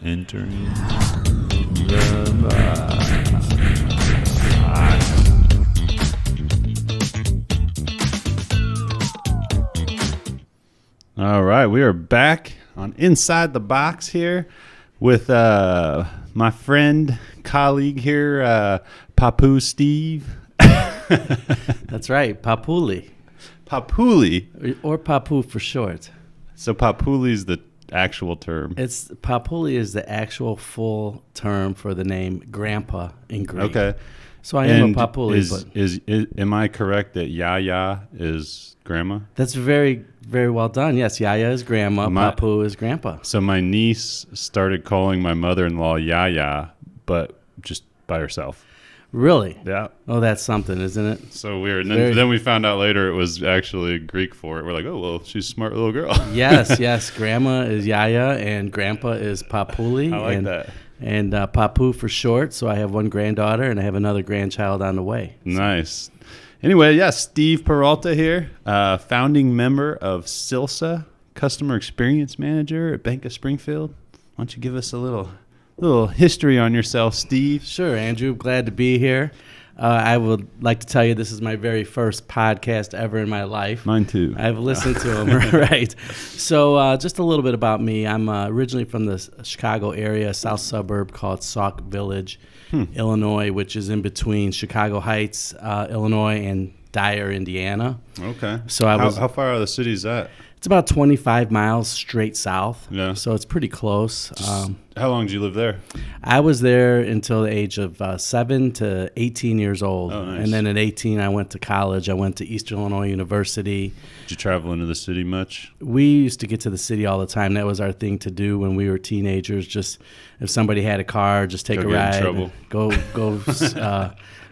Entering the box. All right, we are back on Inside the Box here with my friend, colleague here, Papu Steve. That's right, Papuli. Papuli? Or Papu for short. So Papuli is the actual term. Papuli is the actual full term for the name Grandpa in Greek. Okay. So I am a Papuli. Am I correct that Yaya is grandma? That's very, very well done. Yes, Yaya is grandma, Papu is grandpa. So my niece started calling my mother-in-law Yaya, but just by herself. Really? Yeah. Oh, that's something, isn't it? So weird. And then we found out later it was actually Greek for it. We're like, oh, well, she's a smart little girl. Yes. Grandma is Yaya and grandpa is Papuli. I like that. And Papu for short. So I have one granddaughter and I have another grandchild on the way. Nice. Anyway, Steve Peralta here, founding member of CILCSA, Customer Experience Manager at Bank of Springfield. Why don't you give us a little history on yourself, Steve? Sure, Andrew. Glad to be here. I would like to tell you this is my very first podcast ever in my life. Mine too. I've listened to them, right? So just a little bit about me. I'm originally from the Chicago area, south suburb called Sauk Village, Illinois, which is in between Chicago Heights, Illinois, and Dyer, Indiana. Okay. So how far out of the city is that? It's about 25 miles straight south. Yeah. So it's pretty close. How long did you live there? I was there until the age of 7 to 18 years old. Oh, nice. And then at 18, I went to college. I went to Eastern Illinois University. Did you travel into the city much? We used to get to the city all the time. That was our thing to do when we were teenagers. Just if somebody had a car, just take a ride.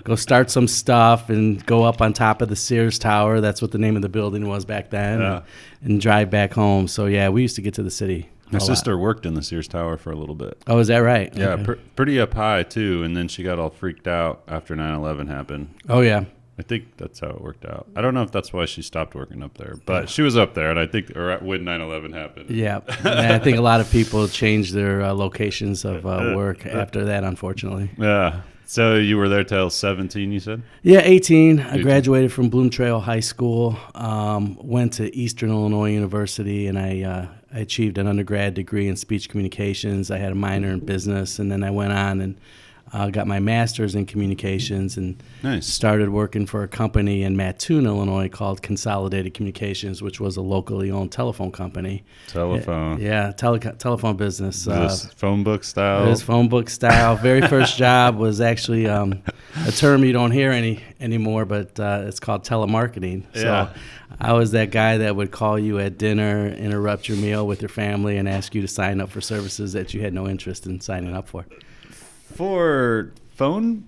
Go start some stuff and go up on top of the Sears Tower. That's what the name of the building was back then. Yeah. And drive back home. So, we used to get to the city. My sister worked in the Sears Tower for a little bit. Oh, is that right? Yeah, Okay. pretty up high, too. And then she got all freaked out after 9/11 happened. Oh, yeah. I think that's how it worked out. I don't know if that's why she stopped working up there, but she was up there, and I think when 9/11 happened. Yeah, and I think a lot of people changed their locations of work after that, unfortunately. Yeah. So you were there till 17, you said? Yeah, 18. I graduated from Bloom Trail High School, went to Eastern Illinois University, and I achieved an undergrad degree in speech communications. I had a minor in business, and then I went on and got my master's in communications and started working for a company in Mattoon, Illinois called Consolidated Communications, which was a locally owned telephone company. Telephone. Yeah, telephone business. Is this phone book style? It is phone book style. Very first job was actually a term you don't hear anymore, but it's called telemarketing. So I was that guy that would call you at dinner, interrupt your meal with your family, and ask you to sign up for services that you had no interest in signing up for. For phone,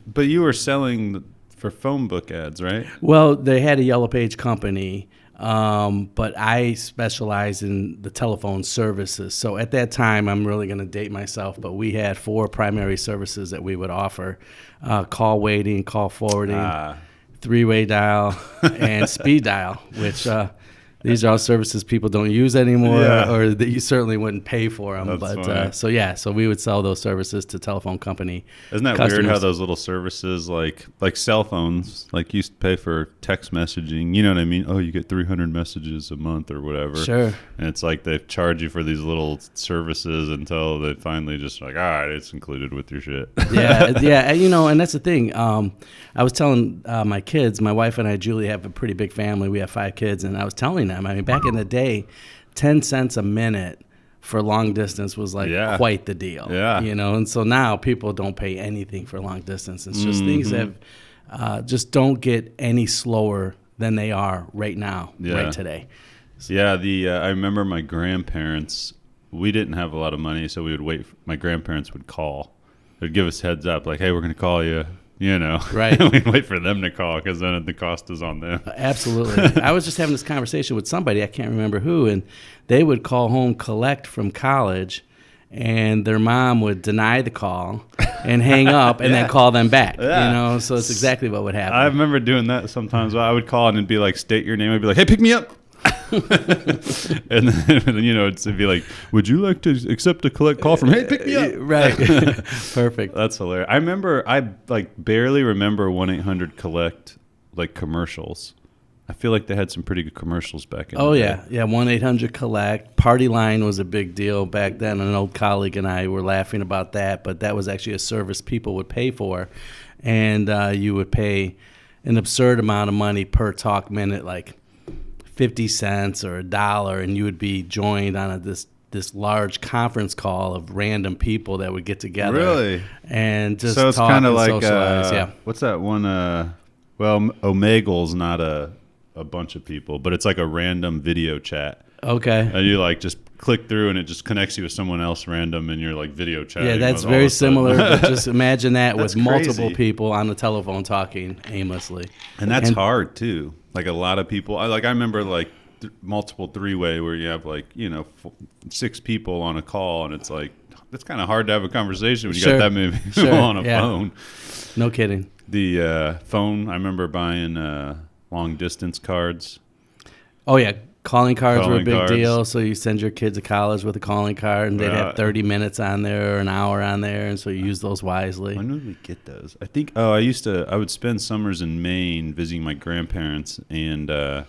but you were selling for phone book ads, right? Well, they had a Yellow Page company, but I specialize in the telephone services. So at that time, I'm really going to date myself, but we had 4 primary services that we would offer: call waiting, call forwarding, three-way dial, and speed dial, which these are all services people don't use anymore, or that you certainly wouldn't pay for them. That's so we would sell those services to telephone company. Isn't that customers. weird how those little services like cell phones, like you used to pay for text messaging, you know what I mean? Oh, you get 300 messages a month or whatever. Sure. And it's like they charge you for these little services until they finally just like, all right, it's included with your shit. Yeah, and that's the thing. I was telling my kids, my wife and I, Julie, have a pretty big family. We have 5 kids, and I was telling them, I mean, back in the day, 10 cents a minute for long distance was like quite the deal. Yeah. And so now people don't pay anything for long distance. It's just things have just don't get any slower than they are right now, right today. So. Yeah, I remember my grandparents, we didn't have a lot of money, so we would wait. My grandparents would call. They'd give us heads up, like, hey, we're going to call you. Right. We'd wait for them to call because then the cost is on them. Absolutely. I was just having this conversation with somebody, I can't remember who, and they would call home collect from college, and their mom would deny the call and hang up and then call them back. So it's exactly what would happen. I remember doing that sometimes. I would call and it'd be like, state your name. I'd be like, hey, pick me up. And then, it'd be like, would you like to accept a collect call from, hey, pick me up? Right. Perfect. That's hilarious. I barely remember 1-800-COLLECT, like, commercials. I feel like they had some pretty good commercials back in the day. Yeah. 1-800-COLLECT. Party line was a big deal back then. An old colleague and I were laughing about that, but that was actually a service people would pay for. And you would pay an absurd amount of money per talk minute, like 50 cents or $1, and you would be joined on this large conference call of random people that would get together. Really? And just so it's talk kind of and like, socialize. What's that one? Omegle's not a bunch of people, but it's like a random video chat. Okay. And you like just click through and it just connects you with someone else random and you're like video chatting. Yeah, that's very similar. But just imagine that with multiple crazy. people on the telephone talking aimlessly. And that's hard too. Like a lot of people, I remember like multiple three-way where you have like, 6 people on a call, and it's like, it's kind of hard to have a conversation when you got that many people on a phone. No kidding. The phone, I remember buying long distance cards. Oh yeah, calling cards were a big deal. So you send your kids to college with a calling card, and they'd have 30 minutes on there or an hour on there, and so you use those wisely. When did we get those? I think I would spend summers in Maine visiting my grandparents, and I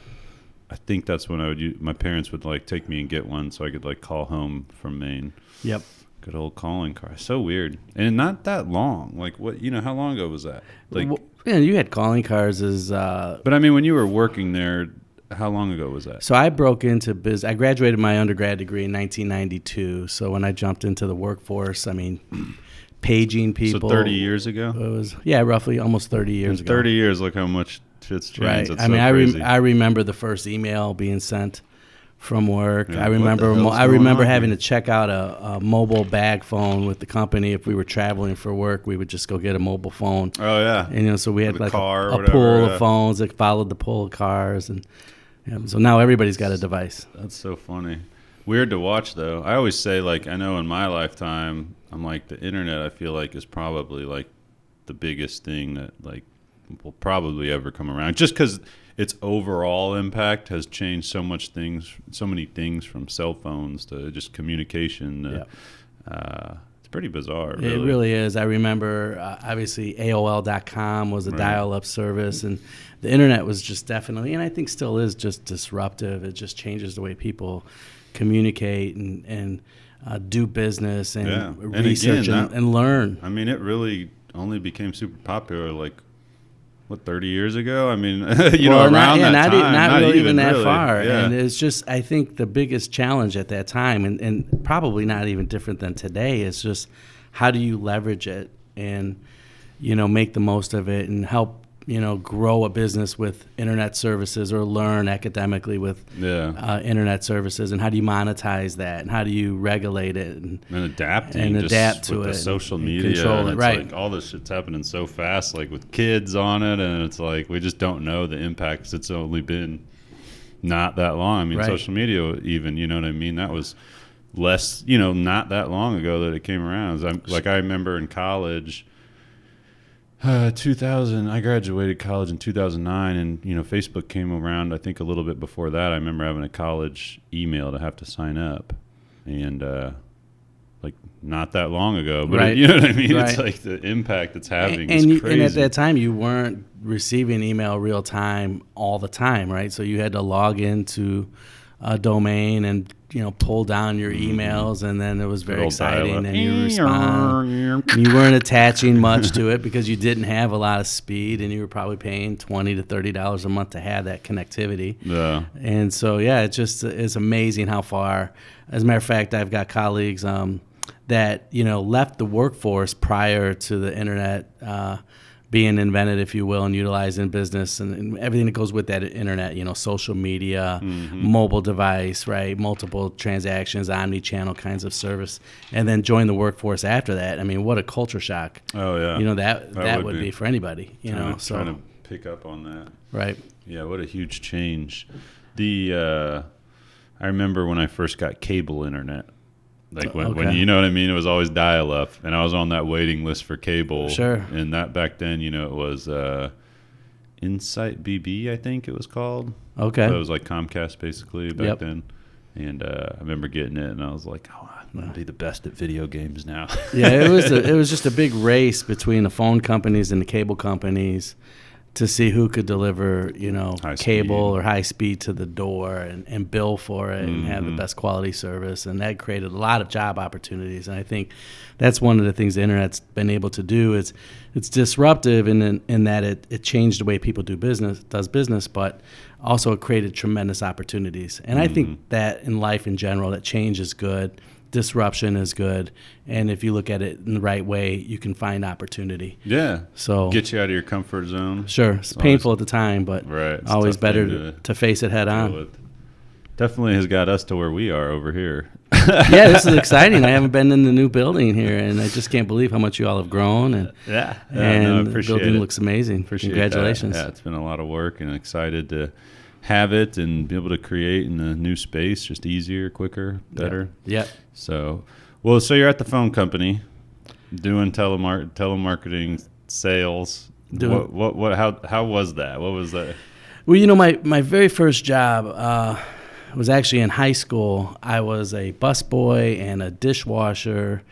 think that's when my parents would like take me and get one so I could like call home from Maine. Yep. Good old calling card. So weird. And not that long. Like what, how long ago was that? Like, you had calling cards as but I mean, when you were working there, how long ago was that? So I broke into business. I graduated my undergrad degree in 1992. So when I jumped into the workforce, I mean, paging people. So 30 years ago? It was, roughly almost 30 years ago. 30 years, look how much shit's changed. Right. That's crazy. I remember the first email being sent from work. Yeah, I remember having to check out a mobile bag phone with the company. If we were traveling for work, we would just go get a mobile phone. Oh yeah. And so we had like car a pool of phones that followed the pool of cars, and so now everybody's got a device. That's so funny. Weird to watch though. I always say, like, I know in my lifetime, I'm like, the internet I feel like is probably like the biggest thing that like will probably ever come around, just because its overall impact has changed so many things from cell phones to just communication. It's pretty bizarre. Really. It really is. I remember, obviously, AOL.com was a dial-up service, and the internet was just definitely, and I think still is, just disruptive. It just changes the way people communicate and do business and research and learn. I mean, it really only became super popular like, 30 years ago? I mean, around that time. Not really even that really far. Yeah. And it's just, I think the biggest challenge at that time, and probably not even different than today, is just how do you leverage it and, make the most of it and help, grow a business with internet services or learn academically with internet services, and how do you monetize that and how do you regulate it and adapt to with the social media, control it, right? Like all this shit's happening so fast, like with kids on it, and it's like we just don't know the impact 'cause it's only been not that long. I mean, social media, even, you know what I mean? That was less, not that long ago that it came around. I remember in college. 2000, I graduated college in 2009, and Facebook came around. I think a little bit before that. I remember having a college email to have to sign up, and like not that long ago. But you know what I mean? Right. It's like the impact it's having is crazy. And at that time, you weren't receiving email real time all the time, right? So you had to log into a domain and pull down your emails, and then it was very exciting, and you respond. You weren't attaching much to it because you didn't have a lot of speed, and you were probably paying $20 to $30 a month to have that connectivity. Yeah. And so it's amazing how far. As a matter of fact, I've got colleagues that left the workforce prior to the internet being invented, if you will, and utilized in business and everything that goes with that internet, social media, mobile device, right, multiple transactions, omni-channel kinds of service, and then join the workforce after that. I mean, what a culture shock. Oh, yeah. That would be for anybody, trying to pick up on that. Right. Yeah, what a huge change. I remember when I first got cable internet. Like when you know what I mean, it was always dial-up, and I was on that waiting list for cable. Sure. And that back then, it was Insight BB, I think it was called. Okay. So it was like Comcast basically back then. And I remember getting it, and I was like, "Oh, I'm gonna be the best at video games now." Yeah, it was just a big race between the phone companies and the cable companies to see who could deliver, cable or high speed to the door and bill for it and have the best quality service. And that created a lot of job opportunities. And I think that's one of the things the internet's been able to do. Is it's disruptive in that it changed the way people does business, but also it created tremendous opportunities. And I think that in life in general, that change is good. Disruption is good, and if you look at it in the right way, you can find opportunity. Yeah. So get you out of your comfort zone. Sure, it's painful at the time, but always better to face it head on. Definitely has got us to where we are over here. Yeah, this is exciting. I haven't been in the new building here, and I just can't believe how much you all have grown. And the building looks amazing. Congratulations. Yeah, it's been a lot of work, and excited to have it and be able to create in the new space just easier, quicker, better. Yeah. So you're at the phone company doing telemarketing sales. How was that? What was that? Well, my very first job was actually in high school. I was a busboy and a dishwasher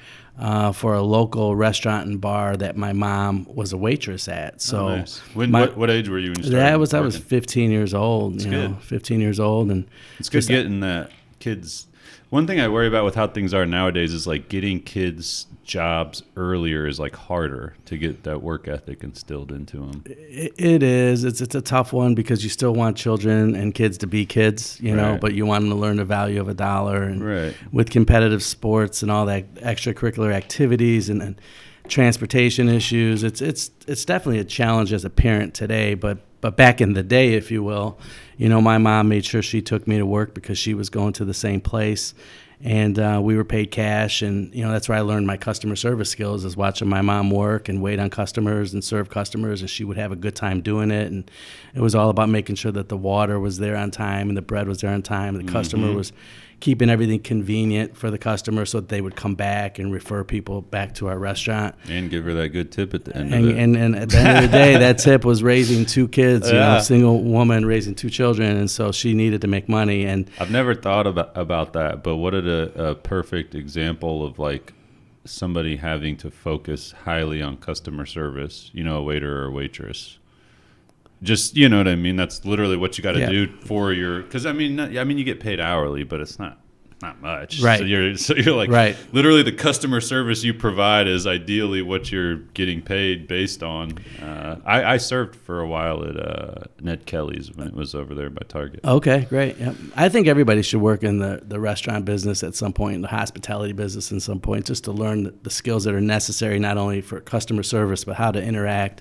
for a local restaurant and bar that my mom was a waitress at. So, nice. What age were you when you started? I was 15 years old. 15 years old, and it's good getting that kids. One thing I worry about with how things are nowadays is like getting kids jobs earlier is like harder to get that work ethic instilled into them. It is. It's a tough one because you still want children and kids to be kids, but you want them to learn the value of $1. And with competitive sports and all that extracurricular activities and transportation issues, it's definitely a challenge as a parent today. But back in the day, if you will, my mom made sure she took me to work because she was going to the same place. And we were paid cash, and that's where I learned my customer service skills, is watching my mom work and wait on customers and serve customers, and she would have a good time doing it. And it was all about making sure that the water was there on time and the bread was there on time, and the customer was keeping everything convenient for the customer so that they would come back and refer people back to our restaurant. And give her that good tip at the end of it. And at the end of the day, that tip was raising 2 kids, single woman raising 2 children, and so she needed to make money. And I've never thought about that, but what a perfect example of like somebody having to focus highly on customer service, a waiter or a waitress. Just, you know what I mean? That's literally what you got to do for your, because I mean, you get paid hourly, but it's not much. Right. So you're like, literally the customer service you provide is ideally what you're getting paid based on. I served for a while at Ned Kelly's when it was over there by Target. Okay, great. Yep. I think everybody should work in the restaurant business at some point, in the hospitality business at some point, just to learn the skills that are necessary, not only for customer service, but how to interact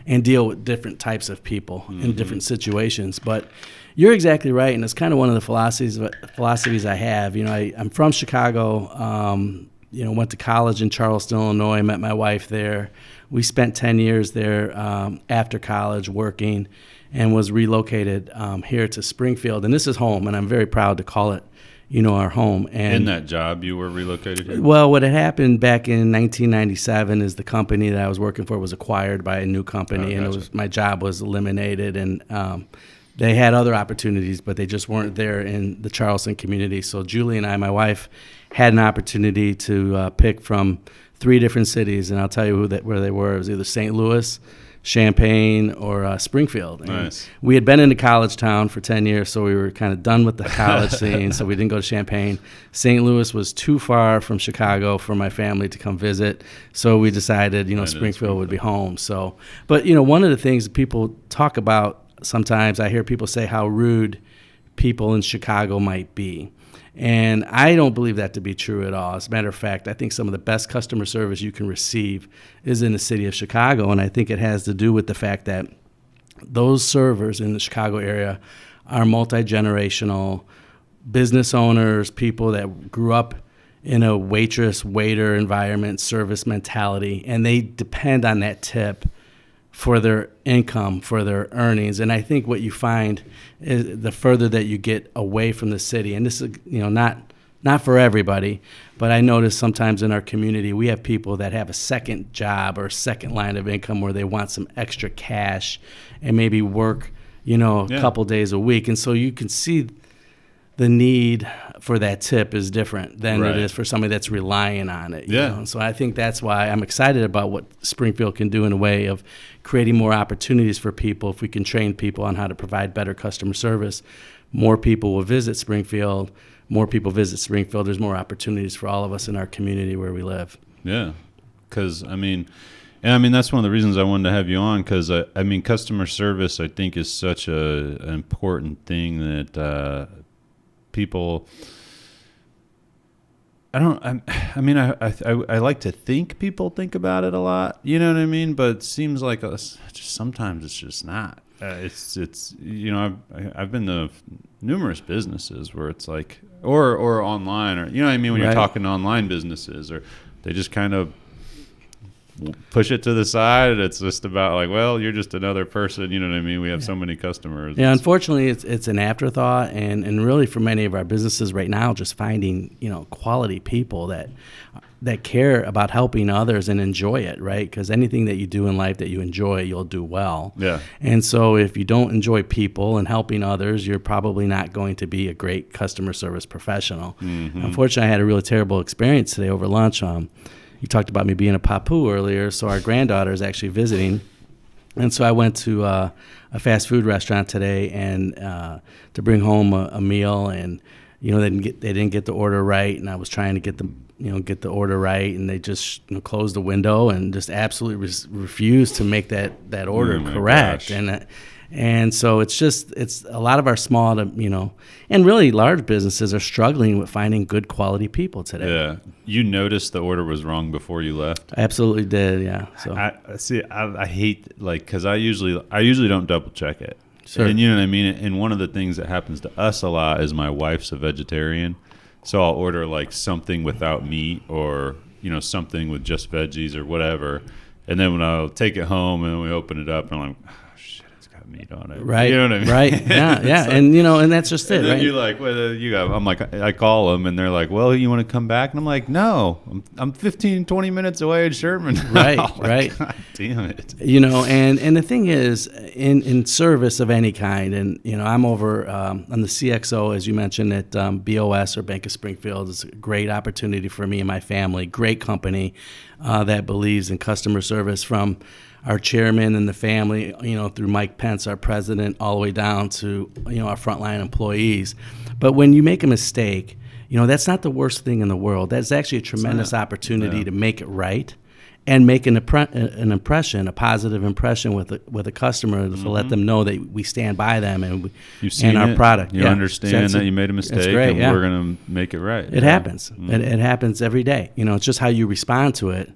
and deal with different types of people in different situations. But you're exactly right, and it's kind of one of the philosophies I have. I'm from Chicago. Went to college in Charleston, Illinois. Met my wife there. We spent 10 years there after college working, and was relocated here to Springfield. And this is home, and I'm very proud to call it our home. And in that job, you were relocated here? Well, what had happened back in 1997 is the company that I was working for was acquired by a new company, and my job was eliminated, and they had other opportunities, but they just weren't there in the Charleston community. So Julie and I, my wife, had an opportunity to pick from 3 different cities, and I'll tell you where they were. It was either St. Louis, Champaign, or Springfield. And nice. We had been in the college town for 10 years, so we were kind of done with the college scene, so we didn't go to Champaign. St. Louis was too far from Chicago for my family to come visit, so we decided, Springfield would be home. So, but, one of the things that people talk about sometimes, I hear people say how rude people in Chicago might be. And I don't believe that to be true at all. As a matter of fact, I think some of the best customer service you can receive is in the city of Chicago, and I think it has to do with the fact that those servers in the Chicago area are multi-generational business owners, people that grew up in a waiter environment, service mentality, and they depend on that tip for their income, for their earnings. And I think what you find is the further that you get away from the city, and this is not not for everybody, but I notice sometimes in our community we have people that have a second job or second line of income where they want some extra cash and maybe work, a couple days a week. And so you can see the need for that tip is different than it is for somebody that's relying on it. So I think that's why I'm excited about what Springfield can do in a way of creating more opportunities for people. If we can train people on how to provide better customer service, more people will visit Springfield. More people visit Springfield. There's more opportunities for all of us in our community where we live. Yeah, because that's one of the reasons I wanted to have you on, because customer service I think is such an important thing that people. I like to think people think about it a lot. You know what I mean? But it seems like sometimes it's just not. I've been to numerous businesses where it's like, or online, or when you're talking to online businesses, or they just kind of push it to the side, and it's just about like, well, you're just another person. You know what I mean? We have so many customers. Yeah, unfortunately, it's an afterthought, and really for many of our businesses right now, just finding quality people that care about helping others and enjoy it, right? Because anything that you do in life that you enjoy, you'll do well. Yeah. And so if you don't enjoy people and helping others, you're probably not going to be a great customer service professional. Mm-hmm. Unfortunately, I had a really terrible experience today over lunch. You talked about me being a papu earlier, so our granddaughter is actually visiting. And so I went to a fast food restaurant today and to bring home a meal, and they didn't get the order right, and I was trying to get the order right, and they just closed the window and just absolutely refused to make that order correct. And so it's a lot of our small to and really large businesses are struggling with finding good quality people today. Yeah, you noticed the order was wrong before you left? I absolutely did. Yeah. So I hate because I usually don't double check it. Sure. And you know what I mean. And one of the things that happens to us a lot is my wife's a vegetarian. So I'll order like something without meat, or something with just veggies or whatever, and then when I'll take it home and we open it up and I'm like, oh shit, it's got meat on it. Right. You know what I mean? Right. Yeah. Yeah. Like, and that's just it. And then right. you're like, well, I'm like, I call them and they're like, well, you want to come back? And I'm like, no, I'm 15, 20 minutes away in Sherman. Right. Like, right. God damn it. And the thing is, in service of any kind, and I'm over on the CXO, as you mentioned, at BOS or Bank of Springfield. It's a great opportunity for me and my family. Great company that believes in customer service, from our chairman and the family, through Mike Pence, our president, all the way down to our frontline employees. But when you make a mistake, that's not the worst thing in the world. That's actually a tremendous opportunity to make it right. And make an impression, a positive impression with a customer, to let them know that we stand by them and our product. You understand that you made a mistake, great, and we're going to make it right. It happens. It happens every day. It's just how you respond to it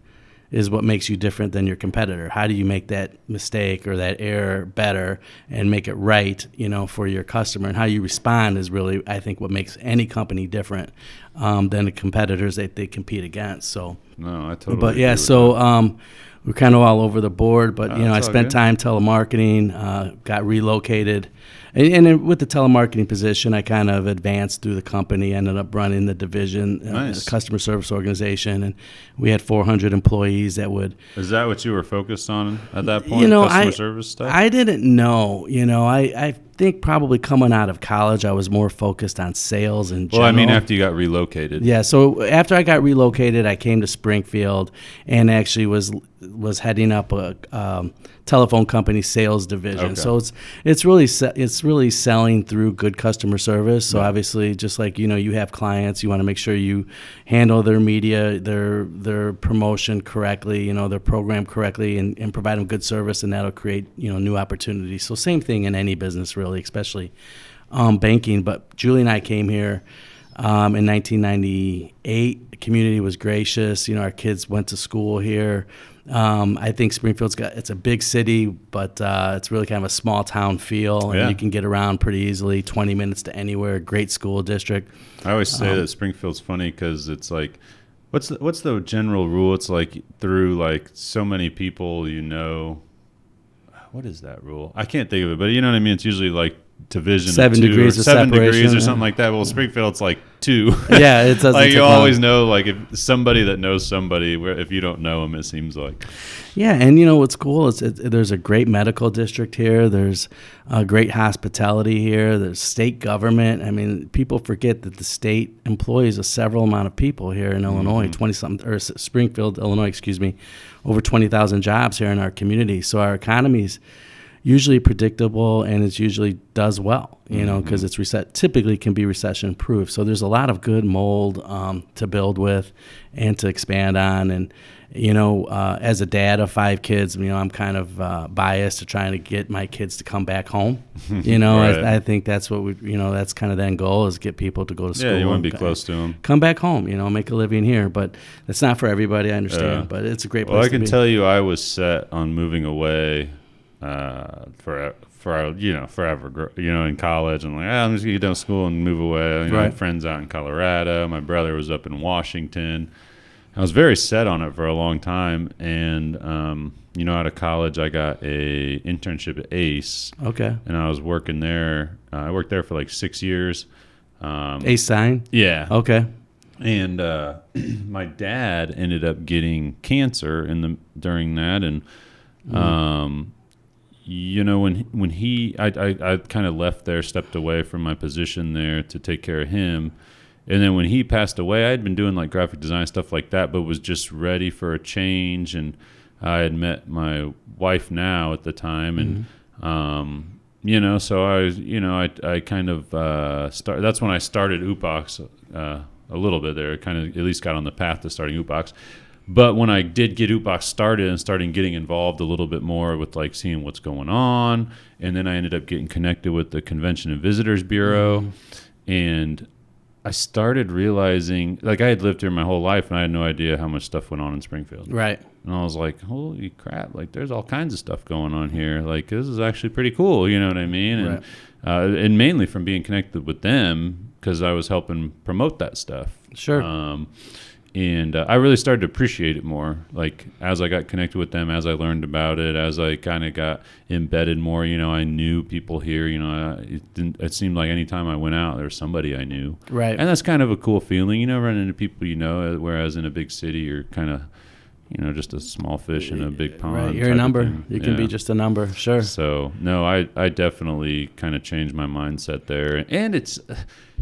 is what makes you different than your competitor. How do you make that mistake or that error better and make it right, for your customer? And how you respond is really, I think, what makes any company different than the competitors that they compete against. So, no, I totally. But agree yeah, with so that. we're kind of all over the board. But I spent good. time telemarketing, got relocated. And then with the telemarketing position, I kind of advanced through the company, ended up running the division, Nice. the customer service organization, and we had 400 employees that would. Is that what you were focused on at that point, customer service stuff? I didn't know. I think probably coming out of college, I was more focused on sales and general. Well, I mean, after you got relocated. Yeah, so after I got relocated, I came to Springfield and actually was heading up a telephone company sales division. Okay. So it's really selling through good customer service. So obviously, just like you have clients, you want to make sure you handle their media, their promotion correctly, their program correctly, and provide them good service, and that'll create new opportunities. So same thing in any business, really, especially banking. But Julie and I came here in 1998. The community was gracious. Our kids went to school here. I think it's a big city, but it's really kind of a small town feel, and you can get around pretty easily, 20 minutes to anywhere. Great school district. I always say that Springfield's funny because it's like, what's the general rule? It's like through like so many people, what is that rule? I can't think of it, but you know what I mean? It's usually like division 7 degrees of 7 separation, degrees or something like that. Well, Springfield's like 2. Yeah, it doesn't. Like you always know, like if somebody that knows somebody, where if you don't know them, it seems like. Yeah, and what's cool is there's a great medical district here. There's a great hospitality here. There's state government. I mean, people forget that the state employs a several amount of people here in Illinois, 20-something, or Springfield, Illinois, excuse me, over 20,000 jobs here in our community. So our economy's usually predictable, and it usually does well, because it's typically can be recession proof. So there's a lot of good mold to build with and to expand on. And as a dad of 5 kids, I'm kind of biased to trying to get my kids to come back home. Right. I think that's what that's kind of the end goal, is get people to go to school. Yeah, you want to be close to them. Come back home, make a living here. But that's not for everybody, I understand. But it's a great place to be. Well, I can tell you, I was set on moving away forever, in college. I'm like, I'm just going to get done with school and move away. I had friends out in Colorado. My brother was up in Washington. I was very set on it for a long time. And, out of college, I got a internship at ACE. Okay. And I was working there. I worked there for like 6 years. ACE sign? Yeah. Okay. And my dad ended up getting cancer during that. And, when I kind of left there, stepped away from my position there to take care of him. And then when he passed away, I had been doing like graphic design stuff like that, but was just ready for a change. And I had met my wife now at the time. And, so I was, I kind of that's when I started Upox a little bit there. I kind of at least got on the path to starting Upox. But when I did get Upox started and started getting involved a little bit more with like seeing what's going on, and then I ended up getting connected with the Convention and Visitors Bureau, and I started realizing, like I had lived here my whole life and I had no idea how much stuff went on in Springfield. Right. And I was like, holy crap, like there's all kinds of stuff going on here. Like this is actually pretty cool, you know what I mean? And and mainly from being connected with them because I was helping promote that stuff. Sure. And I really started to appreciate it more, like as I got connected with them, as I learned about it, as I kind of got embedded more. I knew people here. It seemed like any time I went out, there was somebody I knew. Right. And that's kind of a cool feeling. Run into people whereas in a big city, you're kind of, just a small fish in a big pond. Right. You're a number. You can be just a number. Sure. So, no, I definitely kind of changed my mindset there. And it's,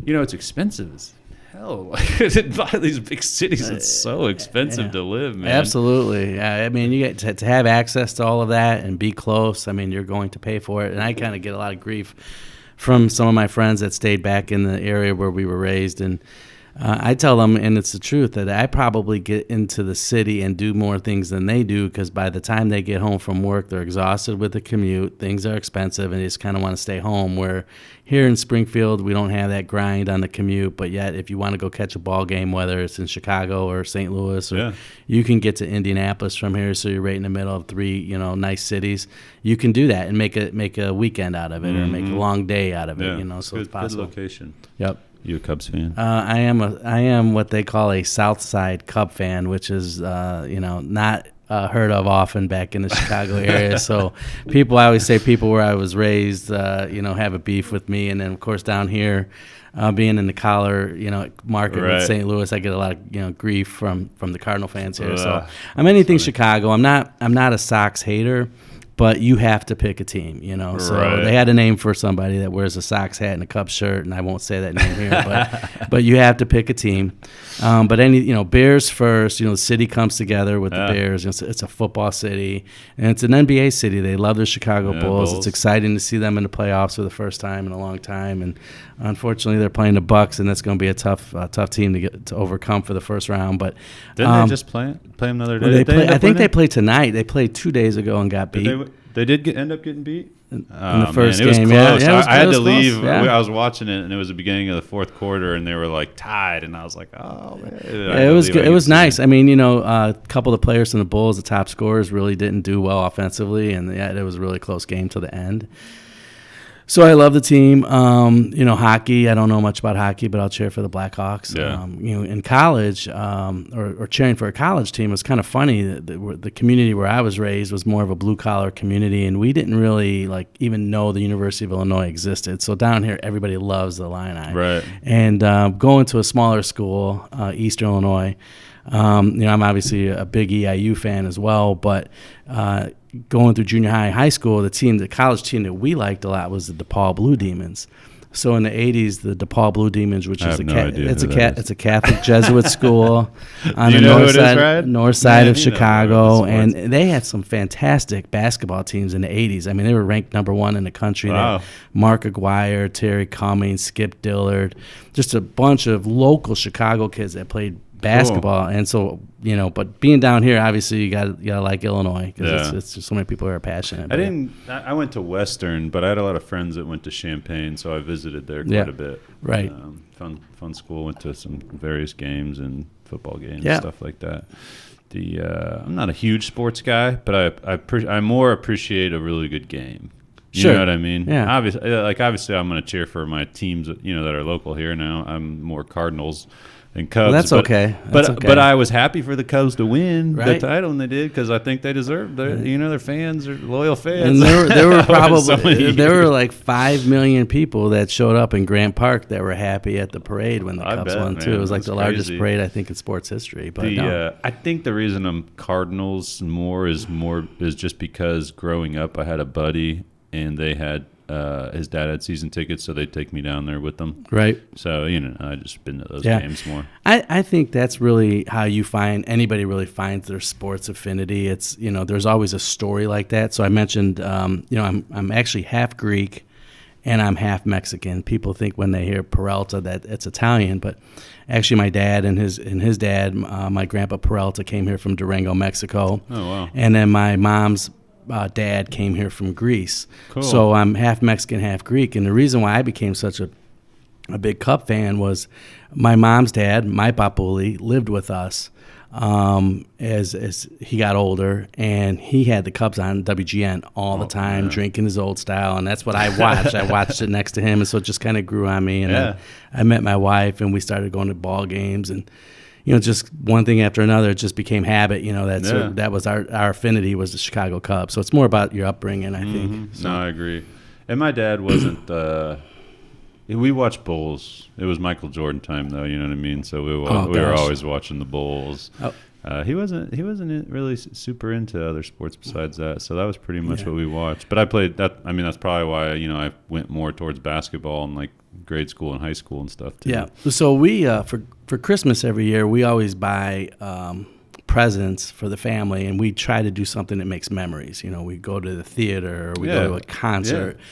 it's expensive as hell. Like in these big cities, it's so expensive to live, man. Absolutely. Yeah. I mean, you get to have access to all of that and be close. I mean, you're going to pay for it. And I kind of get a lot of grief from some of my friends that stayed back in the area where we were raised. And I tell them, and it's the truth, that I probably get into the city and do more things than they do because by the time they get home from work, they're exhausted with the commute. Things are expensive, and they just kind of want to stay home. Where here in Springfield, we don't have that grind on the commute. But yet, if you want to go catch a ball game, whether it's in Chicago or St. Louis, or you can get to Indianapolis from here, so you're right in the middle of 3, nice cities. You can do that and make a weekend out of it, or make a long day out of it. So it's possible. Good location. Yep. You a Cubs fan? I am what they call a South Side Cub fan, which is not heard of often back in the Chicago area. So I always say people where I was raised, have a beef with me, and then of course down here, being in the collar, market with St. Louis, I get a lot of grief from the Cardinal fans here. So I'm anything Chicago. I'm not a Sox hater. But you have to pick a team, So they had a name for somebody that wears a Sox hat and a Cubs shirt, and I won't say that name here. But you have to pick a team. But Bears first. The city comes together with the Bears. It's a football city, and it's an NBA city. They love the Chicago Bulls. It's exciting to see them in the playoffs for the first time in a long time. And unfortunately, they're playing the Bucks, and that's going to be a tough team to overcome for the first round. But didn't they just play them the other day? I think they played tonight. They played 2 days ago and got beat. They did end up getting beat in the first game. It was close. I had to leave. Yeah. I was watching it, and it was the beginning of the fourth quarter, and they were like tied, and I was like, "Oh man!" It was good. It was nice. I mean, a couple of the players from the Bulls, the top scorers, really didn't do well offensively, and it was a really close game to the end. So I love the team. Hockey. I don't know much about hockey, but I'll cheer for the Blackhawks. Yeah. In college, or cheering for a college team was kind of funny. The community where I was raised was more of a blue collar community, and we didn't really even know the University of Illinois existed. So down here, everybody loves the Illini. Right. And going to a smaller school, Eastern Illinois. I'm obviously a big EIU fan as well, but going through junior high, high school, the college team that we liked a lot was the DePaul Blue Demons. So in the 80s, the DePaul Blue Demons, which is it's a Catholic Jesuit school on the north side of Chicago, and they had some fantastic basketball teams in the 80s. I mean, they were ranked number 1 in the country. Wow. Mark Aguirre, Terry Cummings, Skip Dillard, just a bunch of local Chicago kids that played basketball. Cool. And so, but being down here, obviously you gotta like Illinois because it's just so many people who are passionate. I went to Western, but I had a lot of friends that went to Champaign, so I visited there quite a bit. Right. Fun school. Went to some various games and football games, stuff like that. I'm not a huge sports guy, but I more appreciate a really good game. You know what I mean? Yeah. Obviously, I'm going to cheer for my teams, that are local here now. I'm more Cardinals and Cubs. Well, that's okay. But I was happy for the Cubs to win the Right. title, and they did because I think they deserved. Their fans are loyal fans. And there were probably like 5 million people that showed up in Grant Park that were happy at the parade when the Cubs won too. It was like the largest parade I think in sports history. But I think the reason I'm Cardinals more is just because growing up I had a buddy and they had. His dad had season tickets, so they'd take me down there with them. Right. So, I just been to those games more. I think that's really how anybody really finds their sports affinity. It's, there's always a story like that. So I mentioned, I'm actually half Greek and I'm half Mexican. People think when they hear Peralta that it's Italian, but actually my dad and his dad, my grandpa Peralta came here from Durango, Mexico. Oh, wow. And then my mom's dad came here from Greece. Cool. So I'm half Mexican, half Greek. And the reason why I became such a big Cub fan was my mom's dad, my papuli, lived with us as he got older, and he had the Cubs on WGN all the time, drinking his old style, and that's what I watched. I watched it next to him, and so it just kind of grew on me. And then I met my wife, and we started going to ball games, and just one thing after another, it just became habit. That was our affinity was the Chicago Cubs. So it's more about your upbringing, I think. So. No, I agree. And my dad wasn't. We watched Bulls. It was Michael Jordan time, though. You know what I mean. So we were always watching the Bulls. Oh. He wasn't really super into other sports besides that. So that was pretty much what we watched. But I played that. I mean, that's probably why I went more towards basketball and like grade school and high school and stuff too. Yeah. So we for Christmas every year we always buy presents for the family, and we try to do something that makes memories. We go to the theater, or we go to a concert. Yeah.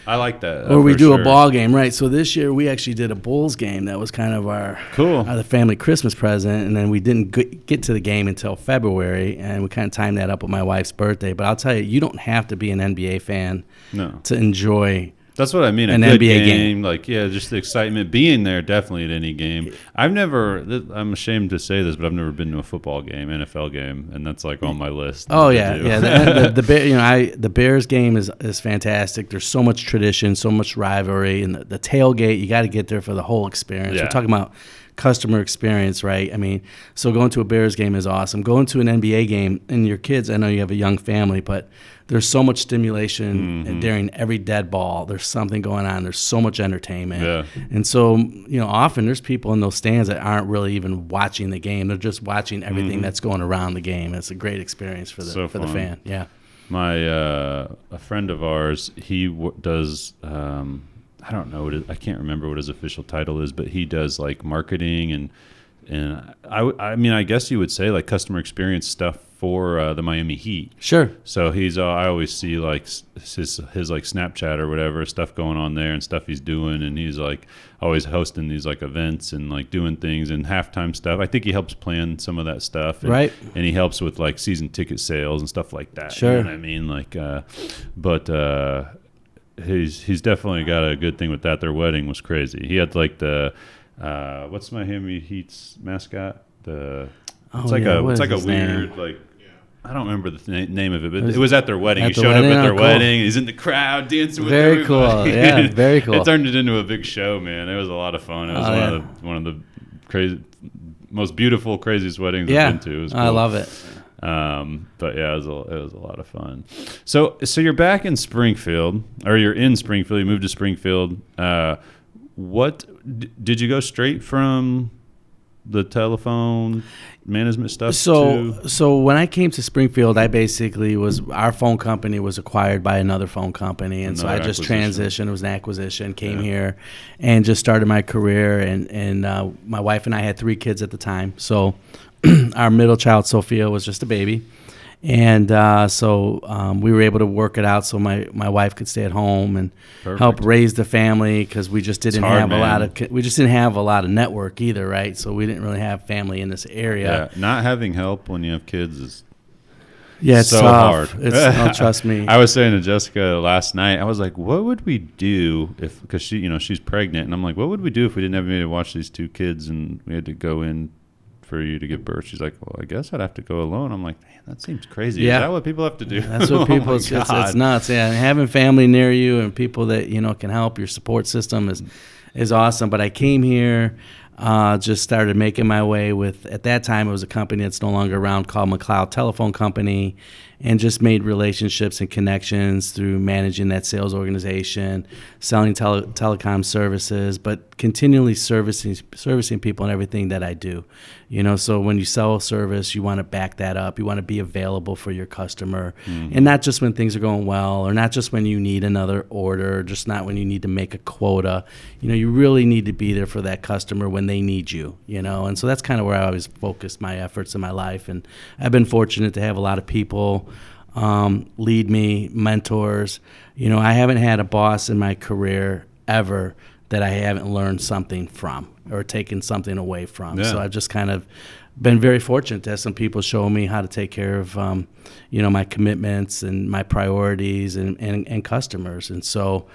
I like that. Or we do a ball game, right? So this year we actually did a Bulls game. That was kind of our the family Christmas present, and then we didn't get to the game until February, and we kind of timed that up with my wife's birthday. But I'll tell you, you don't have to be an NBA fan to enjoy. That's what I mean. An good NBA game. Just the excitement, being there definitely at any game. I'm ashamed to say this, but I've never been to a football game, NFL game, and that's like on my list. Oh yeah. The Bears game is fantastic. There's so much tradition, so much rivalry, and the tailgate. You got to get there for the whole experience. We're talking about customer experience, right? I mean, so going to a Bears game is awesome. Going to an NBA game, and your kids, I know you have a young family, but there's so much stimulation during every dead ball. There's something going on. There's so much entertainment. Yeah. And so, often there's people in those stands that aren't really even watching the game. They're just watching everything that's going around the game. It's a great experience for the fan. Yeah. My a friend of ours, he does I don't know I can't remember what his official title is, but he does like marketing and I mean I guess you would say like customer experience stuff for the Miami Heat. Sure. So he's I always see like his like Snapchat or whatever stuff going on there and stuff he's doing, and he's like always hosting these like events and like doing things and halftime stuff. I think he helps plan some of that stuff, right? And he helps with like season ticket sales and stuff like that. Sure. You know what I mean? Like, he's definitely got a good thing with that. Their wedding was crazy. He had like the what's Miami Heat's mascot? It's like a weird like I don't remember the name of it, but it was at their wedding. He showed wedding? up at their Cool. wedding. He's in the crowd dancing with Very everybody. cool. Yeah, very cool. It turned it into a big show, man. It was a lot of fun. It was one of the crazy, most beautiful, craziest weddings I've been to. It was cool. I love it. But yeah, it was a lot of fun. So you're back in Springfield, or you're in Springfield. You moved to Springfield. What did you go straight from the telephone management stuff? So when I came to Springfield, I basically our phone company was acquired by another phone company, and so I just transitioned. It was an acquisition. Came here, and just started my career. And my wife and I had 3 kids at the time. So our middle child, Sophia, was just a baby. And we were able to work it out so my wife could stay at home and help raise the family, because we just didn't have a lot of network either, right? So we didn't really have family in this area. Yeah, not having help when you have kids is it's so tough. hard. Trust me. I was saying to Jessica last night, I was like, what would we do because she's pregnant, and I'm like, what would we do if we didn't have anybody to watch these 2 kids and we had to go in for you to give birth? She's like, well, I guess I'd have to go alone. I'm like, man, that seems crazy. Yeah. Is that what people have to do? That's what people, it's nuts. Yeah. Having family near you and people that, can help, your support system is awesome. But I came here, just started making my way with, at that time, it was a company that's no longer around called McLeod Telephone Company, and just made relationships and connections through managing that sales organization, selling telecom services, but continually servicing people in everything that I do. So when you sell a service, you want to back that up. You want to be available for your customer, and not just when things are going well, or not just when you need another order, or just not when you need to make a quota. You really need to be there for that customer when they need you, and so that's kind of where I always focused my efforts in my life. And I've been fortunate to have a lot of people lead me, mentors. I haven't had a boss in my career ever that I haven't learned something from or taken something away from. Yeah. So I've just kind of been very fortunate to have some people show me how to take care of, my commitments and my priorities and customers. And so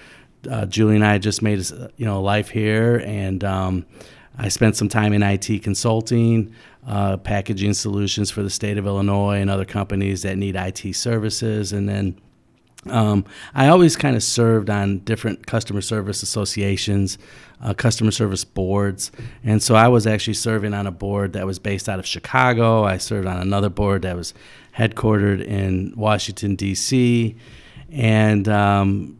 Julie and I just made a life here, and I spent some time in IT consulting, packaging solutions for the state of Illinois and other companies that need IT services. And then I always kind of served on different customer service associations, customer service boards. And so I was actually serving on a board that was based out of Chicago. I served on another board that was headquartered in Washington, D.C., and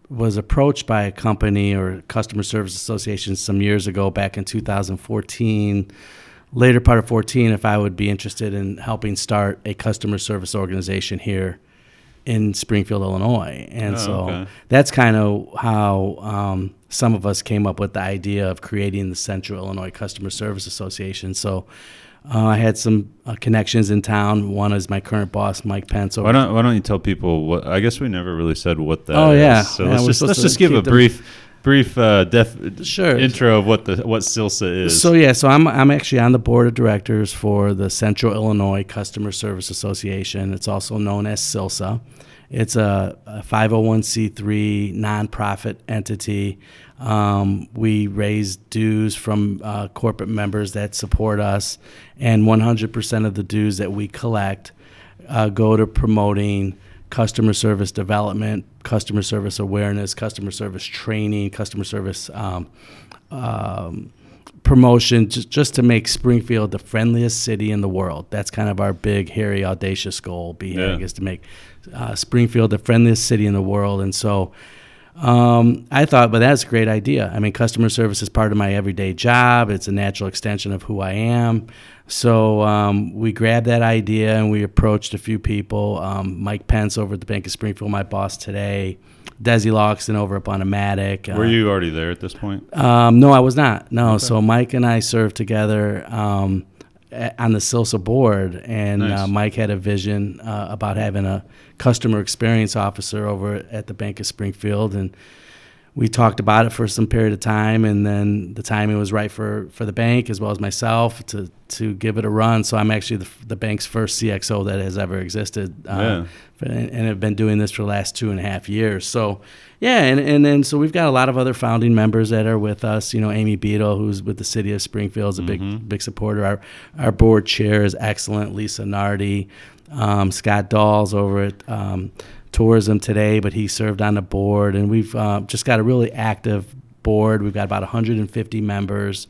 was approached by a company or customer service association some years ago, back in 2014, later part of 14, if I would be interested in helping start a customer service organization here in Springfield, Illinois. And that's kind of how some of us came up with the idea of creating the Central Illinois Customer Service Association. So I had some connections in town. One is my current boss, Mike Pence. Why don't you tell people what? I guess we never really said what that is. Oh yeah. So let's just give a brief intro of what CILCSA is. So I'm actually on the board of directors for the Central Illinois Customer Service Association. It's also known as CILCSA. It's a 501c3 nonprofit entity. We raise dues from corporate members that support us, and 100% of the dues that we collect go to promoting customer service development, customer service awareness, customer service training, customer service promotion, just to make Springfield the friendliest city in the world. That's kind of our big, hairy, audacious goal, is to make Springfield the friendliest city in the world. And so I thought, but that's a great idea. I mean, customer service is part of my everyday job. It's a natural extension of who I am. So we grabbed that idea and we approached a few people. Mike Pence over at the Bank of Springfield, my boss today. Desi Loxton over up on Amatic. Were you already there at this point? No, I was not. No, okay. So Mike and I served together on the CILCSA board, and nice. Mike had a vision about having a customer experience officer over at the Bank of Springfield, and we talked about it for some period of time, and then the timing was right for the bank as well as myself to give it a run. So I'm actually the bank's first CXO that has ever existed, and have been doing this for the last 2.5 years. So yeah, and then so we've got a lot of other founding members that are with us. Amy Beadle, who's with the city of Springfield, is a big supporter. Our board chair is excellent, Lisa Nardi. Scott Dahl's over at tourism today, but he served on the board, and we've just got a really active board. We've got about 150 members.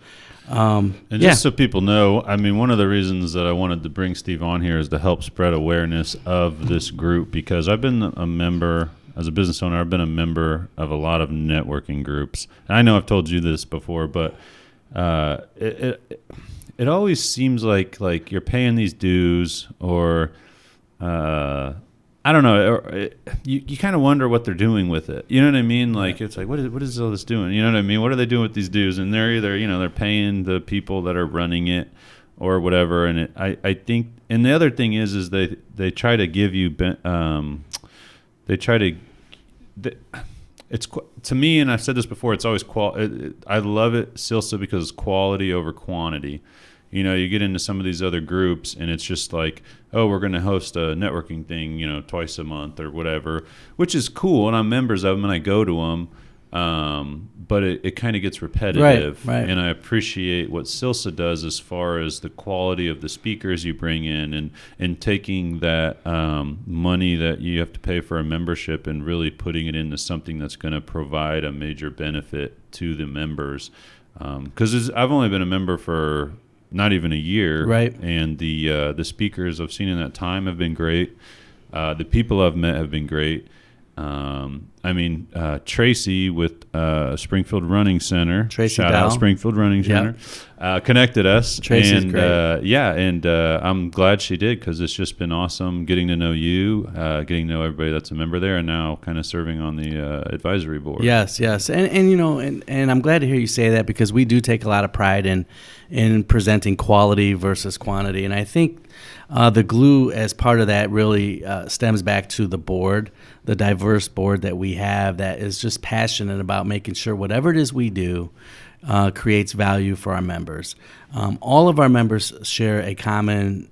And just so people know, I mean, one of the reasons that I wanted to bring Steve on here is to help spread awareness of this group, because I've been a member, as a business owner, I've been a member of a lot of networking groups. And I know I've told you this before, but it always seems like you're paying these dues, or I don't know, you kind of wonder what they're doing with it. You know what I mean? Like, it's like, what is all this doing? You know what I mean? What are they doing with these dues? And they're either, they're paying the people that are running it or whatever. And I think, and the other thing is they try to give you, it's to me, and I've said this before, it's always I love it, CILCSA, because it's quality over quantity. You get into some of these other groups, and it's just like, oh, we're going to host a networking thing, twice a month or whatever, which is cool, and I'm members of them, and I go to them, but it kind of gets repetitive. Right. And I appreciate what CILCSA does as far as the quality of the speakers you bring in, and taking that money that you have to pay for a membership and really putting it into something that's going to provide a major benefit to the members. Because I've only been a member for not even a year, right? And the speakers I've seen in that time have been great. The people I've met have been great. Tracy with Springfield Running Center, shout out Springfield Running Center, connected us. Tracy's and great. I'm glad she did, because it's just been awesome getting to know you, getting to know everybody that's a member there, and now kind of serving on the advisory board. Yes, and I'm glad to hear you say that, because we do take a lot of pride in presenting quality versus quantity, and I think the glue as part of that really stems back to the board, the diverse board that we have that is just passionate about making sure whatever it is we do creates value for our members. All of our members share a common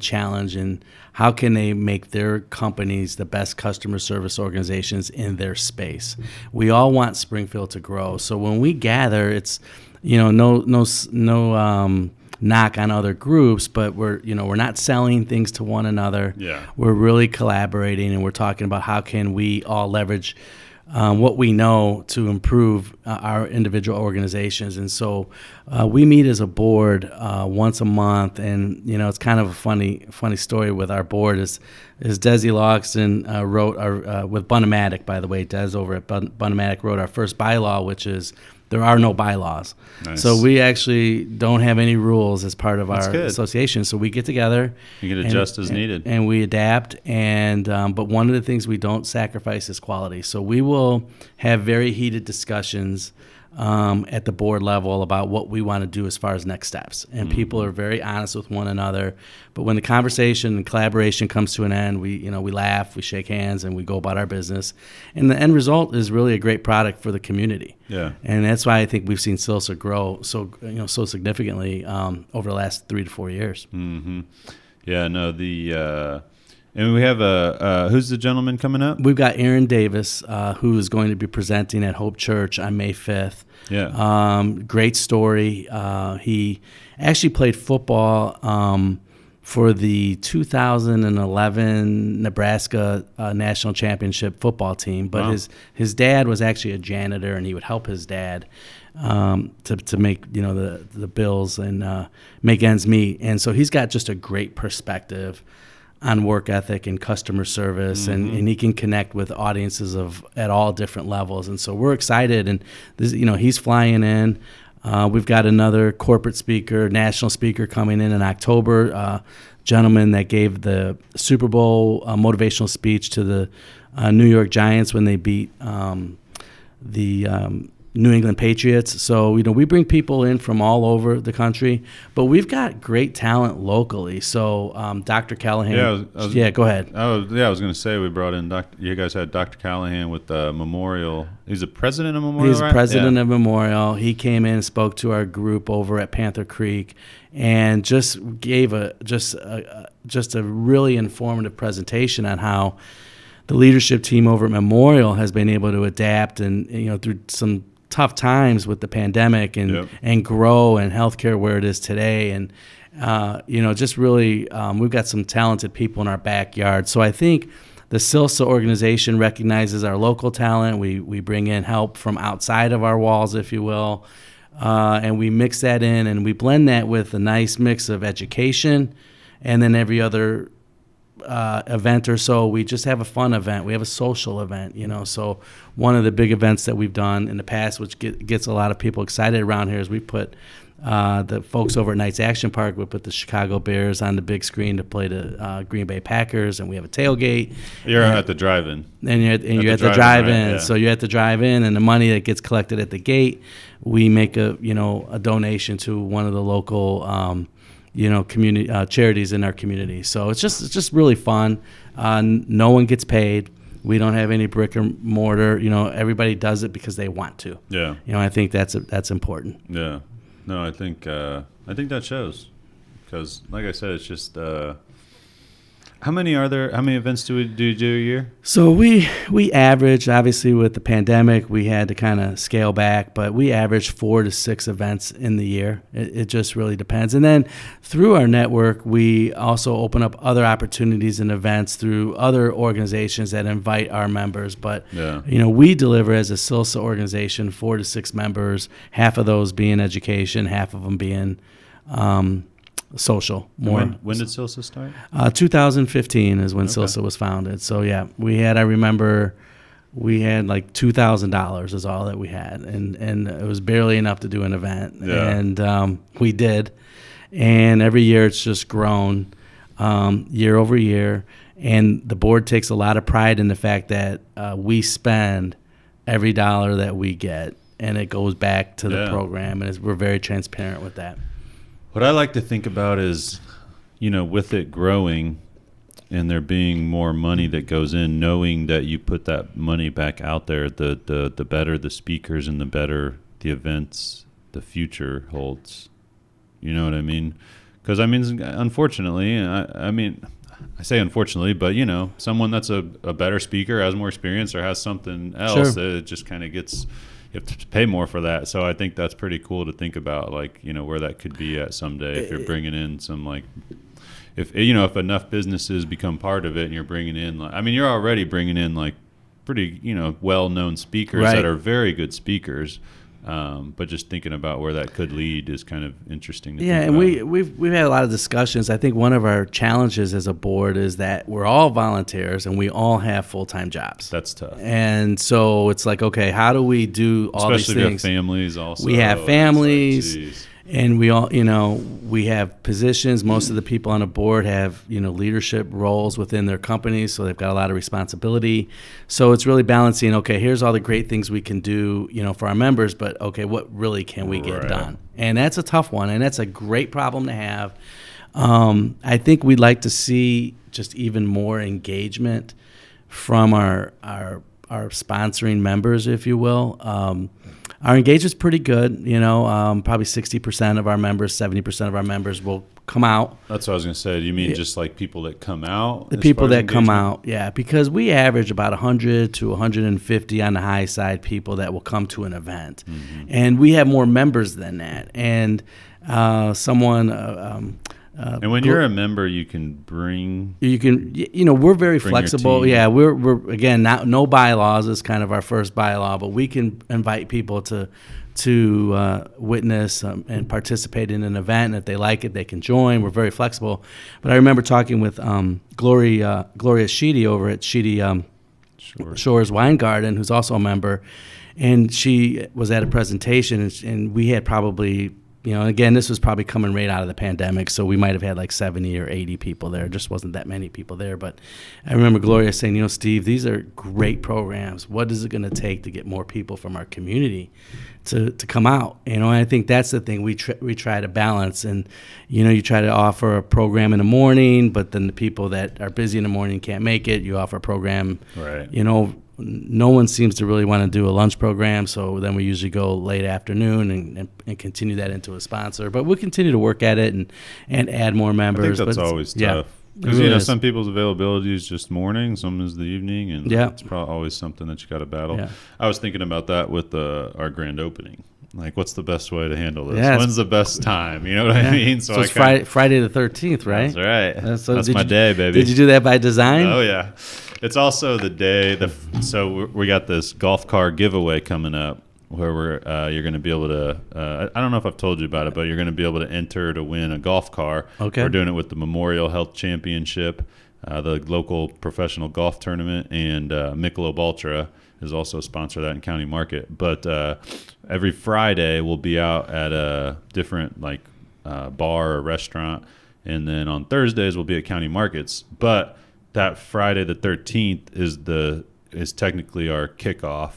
challenge in how can they make their companies the best customer service organizations in their space. We all want Springfield to grow, so when we gather, it's no knock on other groups, but we're not selling things to one another. Yeah. We're really collaborating, and we're talking about how can we all leverage what we know to improve our individual organizations. And so we meet as a board once a month, and it's kind of a funny story with our board is Desi Loxton wrote with Bunamatic, by the way. Des over at Bunamatic wrote our first bylaw, which is there are no bylaws. Nice. So we actually don't have any rules as part of our association. So we get together. You can adjust as needed. And we adapt. But one of the things we don't sacrifice is quality. So we will have very heated discussions at the board level about what we want to do as far as next steps. And people are very honest with one another. But when the conversation and collaboration comes to an end, we laugh, we shake hands, and we go about our business. And the end result is really a great product for the community. Yeah. And that's why I think we've seen CILCSA grow so significantly over the last 3 to 4 years. Mm-hmm. Yeah, no, and we have who's the gentleman coming up? We've got Aaron Davis, who is going to be presenting at Hope Church on May 5th. Yeah. Great story. He actually played football for the 2011 Nebraska National Championship football team, but wow. his dad was actually a janitor, and he would help his dad to make the bills and make ends meet. And so he's got just a great perspective on work ethic and customer service, and he can connect with audiences at all different levels. And so we're excited, and this, he's flying in. We've got another corporate speaker, national speaker coming in October, gentleman that gave the Super Bowl motivational speech to the New York Giants when they beat the New England Patriots. So, we bring people in from all over the country, but we've got great talent locally. So, Dr. Callahan. Yeah, go ahead. I was going to say we brought in you guys had Dr. Callahan with Memorial. He's the president of Memorial, He's president of Memorial. He came in and spoke to our group over at Panther Creek and just gave a really informative presentation on how the leadership team over at Memorial has been able to adapt and, through some tough times with the pandemic and grow and healthcare where it is today. And, just really, we've got some talented people in our backyard. So I think the CILCSA organization recognizes our local talent. We bring in help from outside of our walls, if you will, and we mix that in and we blend that with a nice mix of education, and then every other event or so, we just have a fun event. We have a social event, So one of the big events that we've done in the past, which gets a lot of people excited around here, is we put the folks over at Knights Action Park. We put the Chicago Bears on the big screen to play the Green Bay Packers, and we have a tailgate. You're at the drive-in. And you're at the drive-in. Right? Yeah. So you're at the drive-in, and the money that gets collected at the gate, we make a donation to one of the local community charities in our community. So it's just really fun. No one gets paid. We don't have any brick and mortar. Everybody does it because they want to. Yeah. I think that's important. Yeah. No, I think that shows, because like I said, it's just how many events do you do a year? So we average, obviously with the pandemic, we had to kind of scale back, but we average 4 to 6 events in the year. It just really depends. And then through our network, we also open up other opportunities and events through other organizations that invite our members. But, we deliver as a CILCSA organization 4 to 6 members, half of those being education, half of them being social. More. When did CILCSA start? 2015 is when CILCSA was founded. So I remember we had like $2,000 is all that we had, and it was barely enough to do an event. Yeah. And we did, and every year it's just grown year over year. And the board takes a lot of pride in the fact that we spend every dollar that we get, and it goes back to the program, and we're very transparent with that. What I like to think about is, with it growing and there being more money that goes in, knowing that you put that money back out there, the better the speakers and the better the events the future holds. You know what I mean? Because, unfortunately, I say unfortunately, but, someone that's a better speaker, has more experience, or has something else, it just kind of gets... You have to pay more for that. So I think that's pretty cool to think about, where that could be at someday if you're bringing in some, if enough businesses become part of it and you're bringing in, you're already bringing in, pretty, well-known speakers that are very good speakers. But just thinking about where that could lead is kind of interesting to think and about. we've had a lot of discussions. I think one of our challenges as a board is that we're all volunteers and we all have full-time jobs. That's tough. And so it's like, okay, how do we do all these things? Especially if you have families also. We have families. And we all, we have positions. Most of the people on a board have, leadership roles within their companies, so they've got a lot of responsibility. So it's really balancing, okay, here's all the great things we can do, for our members, but, okay, what really can we get done? And that's a tough one, and that's a great problem to have. I think we'd like to see just even more engagement from our sponsoring members, if you will. Our engagement's pretty good, probably 60% of our members, 70% of our members will come out. That's what I was going to say. Do you mean just people that come out? The people that come out, because we average about 100 to 150 on the high side people that will come to an event. Mm-hmm. And we have more members than that. And and when you're a member, you can bring. You can, we're very flexible. Yeah, we're again no bylaws is kind of our first bylaw, but we can invite people to witness and participate in an event. And if they like it, they can join. We're very flexible. But I remember talking with Gloria Sheedy over at Sheedy Shores Wine Garden, who's also a member, and she was at a presentation, and we had probably again, this was probably coming right out of the pandemic, so we might have had like 70 or 80 people there. There just wasn't that many people there. But I remember Gloria saying, Steve, these are great programs. What is it going to take to get more people from our community to come out? And I think that's the thing we try to balance. And, you try to offer a program in the morning, but then the people that are busy in the morning can't make it. You offer a program, right. No one seems to really want to do a lunch program, so then we usually go late afternoon and continue that into a sponsor. But we'll continue to work at it and add more members. I think that's always tough. Because, some people's availability is just morning, some is the evening, and it's probably always something that you got to battle. Yeah. I was thinking about that with our grand opening. Like, what's the best way to handle this? Yeah, when's the best time? You know what I mean? So it's Friday the 13th, right? That's right. That's my day, baby. Did you do that by design? Oh, yeah. It's also the day. So we got this golf car giveaway coming up where you're going to be able to, I don't know if I've told you about it, but you're going to be able to enter to win a golf car. Okay. We're doing it with the Memorial Health Championship, the local professional golf tournament, and Michelob Ultra is also a sponsor of that in County Market. But every Friday we'll be out at a different bar or restaurant, and then on Thursdays we'll be at County Markets. But that Friday the 13th is technically our kickoff.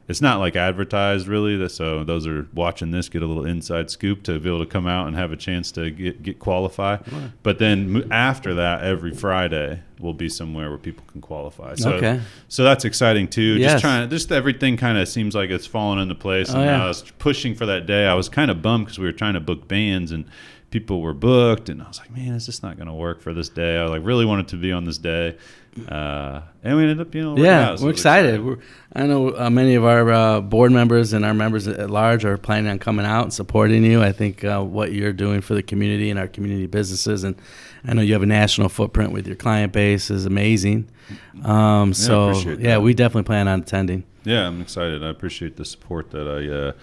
It's not like advertised really, so those are watching this get a little inside scoop to be able to come out and have a chance to get qualify. Right. But then after that, every Friday will be somewhere where people can qualify. So, so that's exciting too. Yes. Just everything kind of seems like it's falling into place. And I was pushing for that day. I was kind of bummed because we were trying to book bands and people were booked, and I was like, man, it's just not going to work for this day. I really wanted to be on this day. And we ended up, out, so we're excited. I know many of our board members and our members at large are planning on coming out and supporting you. I think what you're doing for the community and our community businesses, and I know you have a national footprint with your client base, is amazing. We definitely plan on attending. Yeah, I'm excited. I appreciate the support that I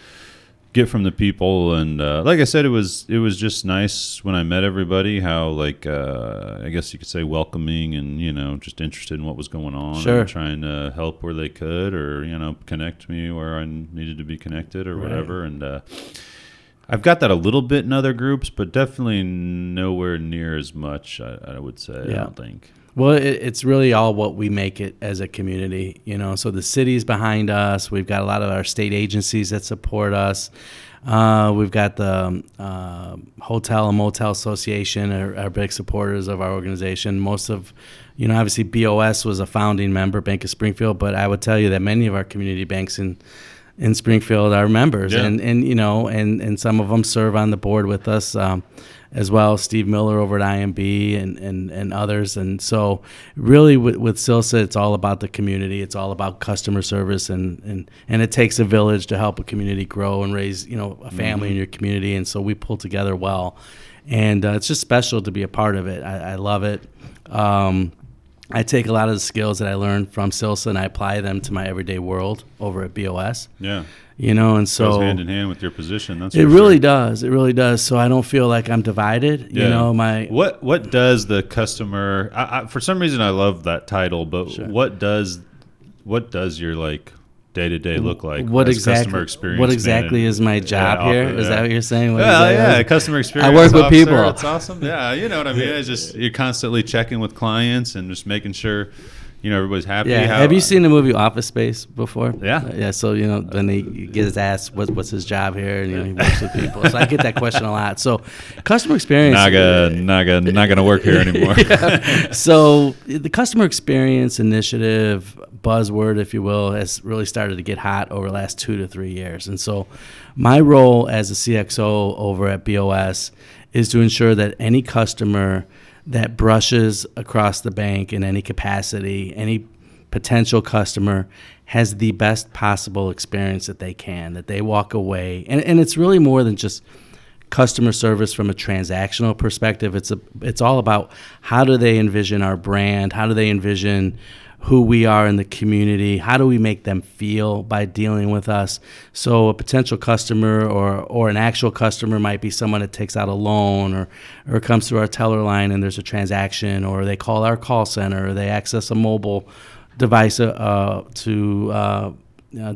get from the people, and like I said, it was just nice when I met everybody, how I guess you could say welcoming and just interested in what was going on. Sure. And trying to help where they could, or connect me where I needed to be connected or whatever. And I've got that a little bit in other groups, but definitely nowhere near as much, I would say. I don't think. Well, it's really all what we make it as a community, So the city's behind us. We've got a lot of our state agencies that support us. We've got the Hotel and Motel Association are big supporters of our organization. Most of, obviously BOS was a founding member, Bank of Springfield, but I would tell you that many of our community banks in Springfield are members, and some of them serve on the board with us. As well, Steve Miller over at IMB and others. And so really with CILCSA, it's all about the community. It's all about customer service, and it takes a village to help a community grow and raise, a family in your community. And so we pull together well. And it's just special to be a part of it. I love it. I take a lot of the skills that I learned from CILCSA and I apply them to my everyday world over at BOS. Yeah. And so goes hand in hand with your position. That's it really does. It really does. So I don't feel like I'm divided. Yeah. What does the customer? I for some reason I love that title, but sure. What does your day-to-day look like? Customer experience? What exactly is my job here? Is that what you're saying? Customer experience. I work with people. It's awesome. Yeah, you know what I mean. It's just you're constantly checking with clients and just making sure. Everybody's happy. Yeah. Have you seen the movie Office Space before? Yeah. Yeah. So then he gets asked what's his job here, and he works with people. So I get that question a lot. So customer experience. Not gonna work here anymore. Yeah. So the customer experience initiative buzzword, if you will, has really started to get hot over the last 2 to 3 years. And so my role as a CXO over at BOS is to ensure that any customer that brushes across the bank in any capacity, any potential customer has the best possible experience that they can, that they walk away. And it's really more than just customer service from a transactional perspective. It's all about how do they envision our brand? How do they envision who we are in the community? How do we make them feel by dealing with us? So a potential customer or an actual customer might be someone that takes out a loan or comes through our teller line and there's a transaction, or they call our call center, or they access a mobile device to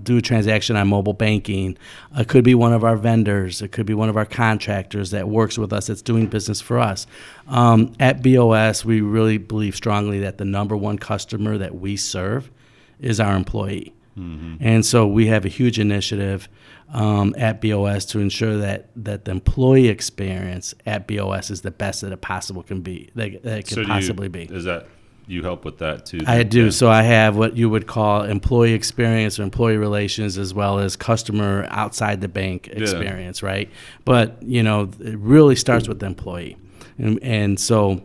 do a transaction on mobile banking. It could be one of our vendors. It could be one of our contractors that works with us, that's doing business for us. At BOS, we really believe strongly that the number one customer that we serve is our employee. Mm-hmm. And so we have a huge initiative at BOS to ensure that the employee experience at BOS is the best that it possible can be, that it can possibly be. Is that you help with that too? I do. Yeah. So I have what you would call employee experience or employee relations, as well as customer outside the bank experience, right? But, it really starts with the employee. And so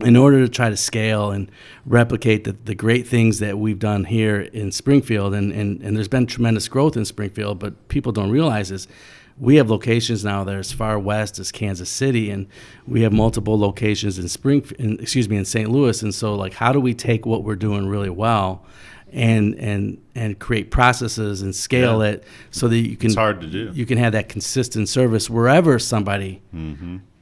in order to try to scale and replicate the great things that we've done here in Springfield, and there's been tremendous growth in Springfield, but people don't realize this. We have locations now that are as far west as Kansas City, and we have multiple locations in St. Louis. And so, how do we take what we're doing really well and create processes and scale it so that you can? It's hard to do. You can have that consistent service wherever somebody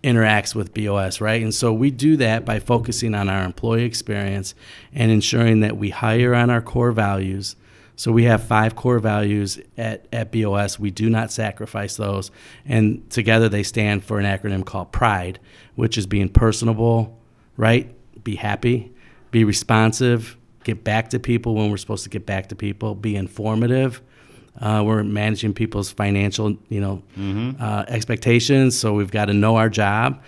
interacts with BOS, right? And so we do that by focusing on our employee experience and ensuring that we hire on our core values. So we have 5 core values at BOS. We do not sacrifice those. And together they stand for an acronym called PRIDE, which is being personable, right? Be happy, be responsive, get back to people when we're supposed to get back to people, be informative. We're managing people's financial, expectations. So we've got to know our job,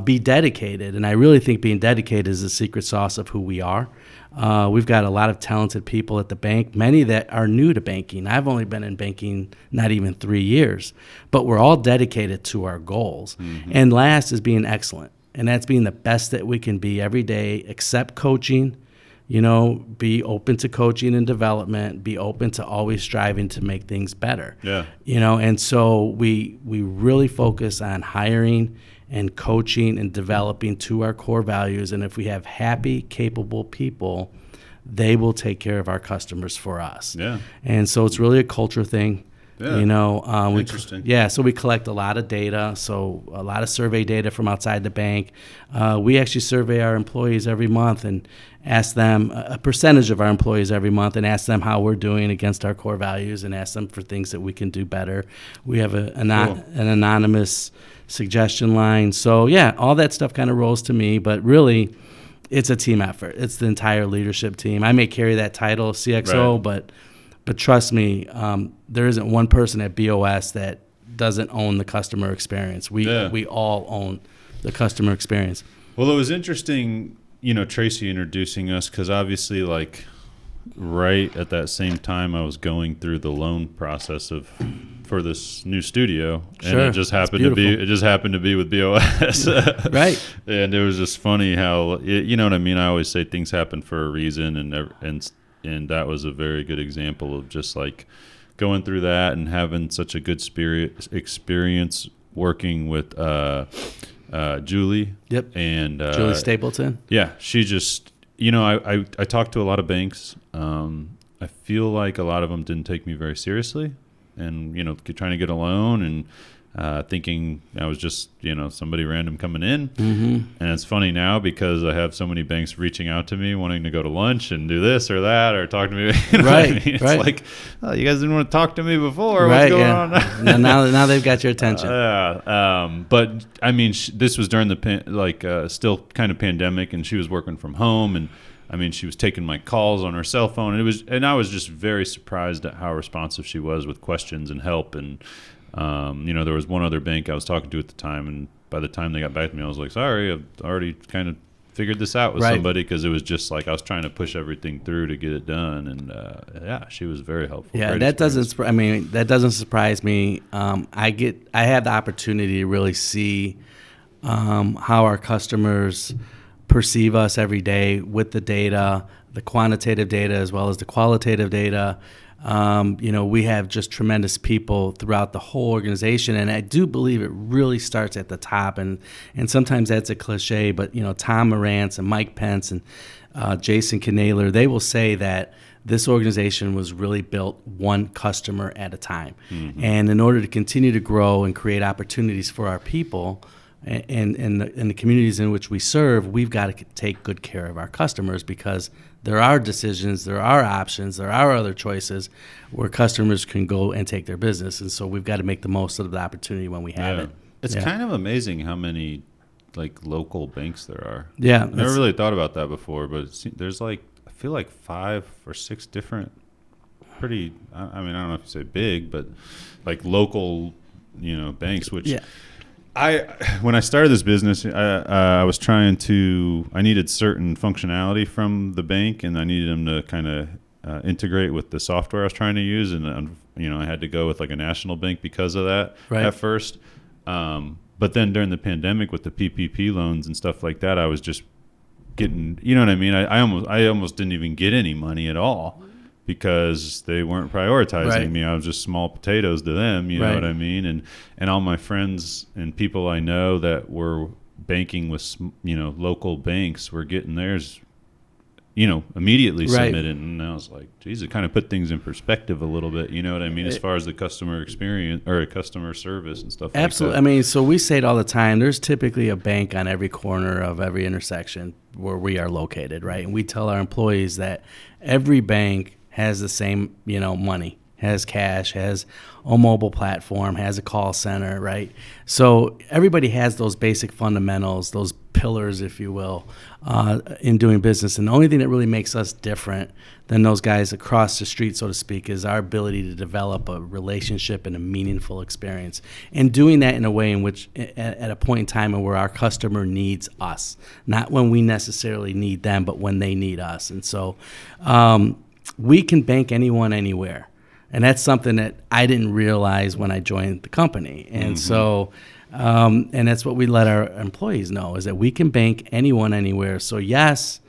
be dedicated. And I really think being dedicated is the secret sauce of who we are. We've got a lot of talented people at the bank, many that are new to banking. I've only been in banking not even 3 years, but we're all dedicated to our goals. Mm-hmm. And last is being excellent. And that's being the best that we can be every day, accept coaching, be open to coaching and development, be open to always striving to make things better. Yeah. And so we really focus on hiring and coaching and developing to our core values. And if we have happy, capable people, they will take care of our customers for us. Yeah. And so it's really a culture thing. Yeah. Interesting. So we collect a lot of data, so a lot of survey data from outside the bank. We actually survey our employees every month and ask them a percentage of our employees every month and ask them how we're doing against our core values and ask them for things that we can do better. We have an anonymous suggestion line. So, all that stuff kind of rolls to me, but really it's a team effort. It's the entire leadership team. I may carry that title, CXO, right. But trust me, there isn't one person at BOS that doesn't own the customer experience. We all own the customer experience. Well, it was interesting, Tracy introducing us, because obviously, right at that same time, I was going through the loan process for this new studio, and it just happened to be with BOS. Right. And it was just funny how you know what I mean. I always say things happen for a reason, and that was a very good example of just going through that and having such a good experience working with Julie. Yep. And Julie Stapleton. Yeah, she just I talked to a lot of banks. I feel like a lot of them didn't take me very seriously. And, trying to get a loan and thinking I was just, somebody random coming in. Mm-hmm. And it's funny now because I have so many banks reaching out to me wanting to go to lunch and do this or that or talk to me. Right. It's right. like, oh, you guys didn't want to talk to me before. Right, what's going on? now they've got your attention. But, I mean, this was during the still kind of pandemic, and she was working from home, and she was taking my calls on her cell phone, and I was just very surprised at how responsive she was with questions and help. And there was one other bank I was talking to at the time, and by the time they got back to me, I was like, sorry, I've already kind of figured this out with somebody, because it was just I was trying to push everything through to get it done. And she was very helpful. Yeah, that doesn't surprise me. I have the opportunity to really see how our customers perceive us every day with the data, the quantitative data as well as the qualitative data. We have just tremendous people throughout the whole organization, and I do believe it really starts at the top. And sometimes that's a cliche, but Tom Morantz and Mike Pence and Jason Knaler, they will say that this organization was really built one customer at a time. Mm-hmm. And in order to continue to grow and create opportunities for our people, in the communities in which we serve, we've got to take good care of our customers, because there are decisions, there are options, there are other choices where customers can go and take their business. And so we've got to make the most of the opportunity when we have it. It's kind of amazing how many like local banks there are. Yeah. I never really thought about that before, but there's like, I feel like 5 or 6 different pretty, I mean, I don't know if you say big, but like local, banks, which when I started this business, I was I needed certain functionality from the bank, and I needed them to kind of integrate with the software I was trying to use. And, I had to go with like a national bank because of that at first. But then during the pandemic with the PPP loans and stuff like that, I was just getting, you know what I mean? I almost didn't even get any money at all because they weren't prioritizing me. I was just small potatoes to them, you know what I mean? And all my friends and people I know that were banking with, local banks were getting theirs, immediately submitted. And I was like, geez, it kind of put things in perspective a little bit, you know what I mean, as far as the customer experience or customer service and stuff Absolutely. like that. I mean, so we say it all the time. There's typically a bank on every corner of every intersection where we are located, right? And we tell our employees that every bank has the same, money, has cash, has a mobile platform, has a call center, right? So everybody has those basic fundamentals, those pillars, if you will, in doing business. And the only thing that really makes us different than those guys across the street, so to speak, is our ability to develop a relationship and a meaningful experience. And doing that in a way in which, at a point in time where our customer needs us, not when we necessarily need them, but when they need us. And so we can bank anyone, anywhere. And that's something that I didn't realize when I joined the company. And so, and that's what we let our employees know, is that we can bank anyone, anywhere. So yes,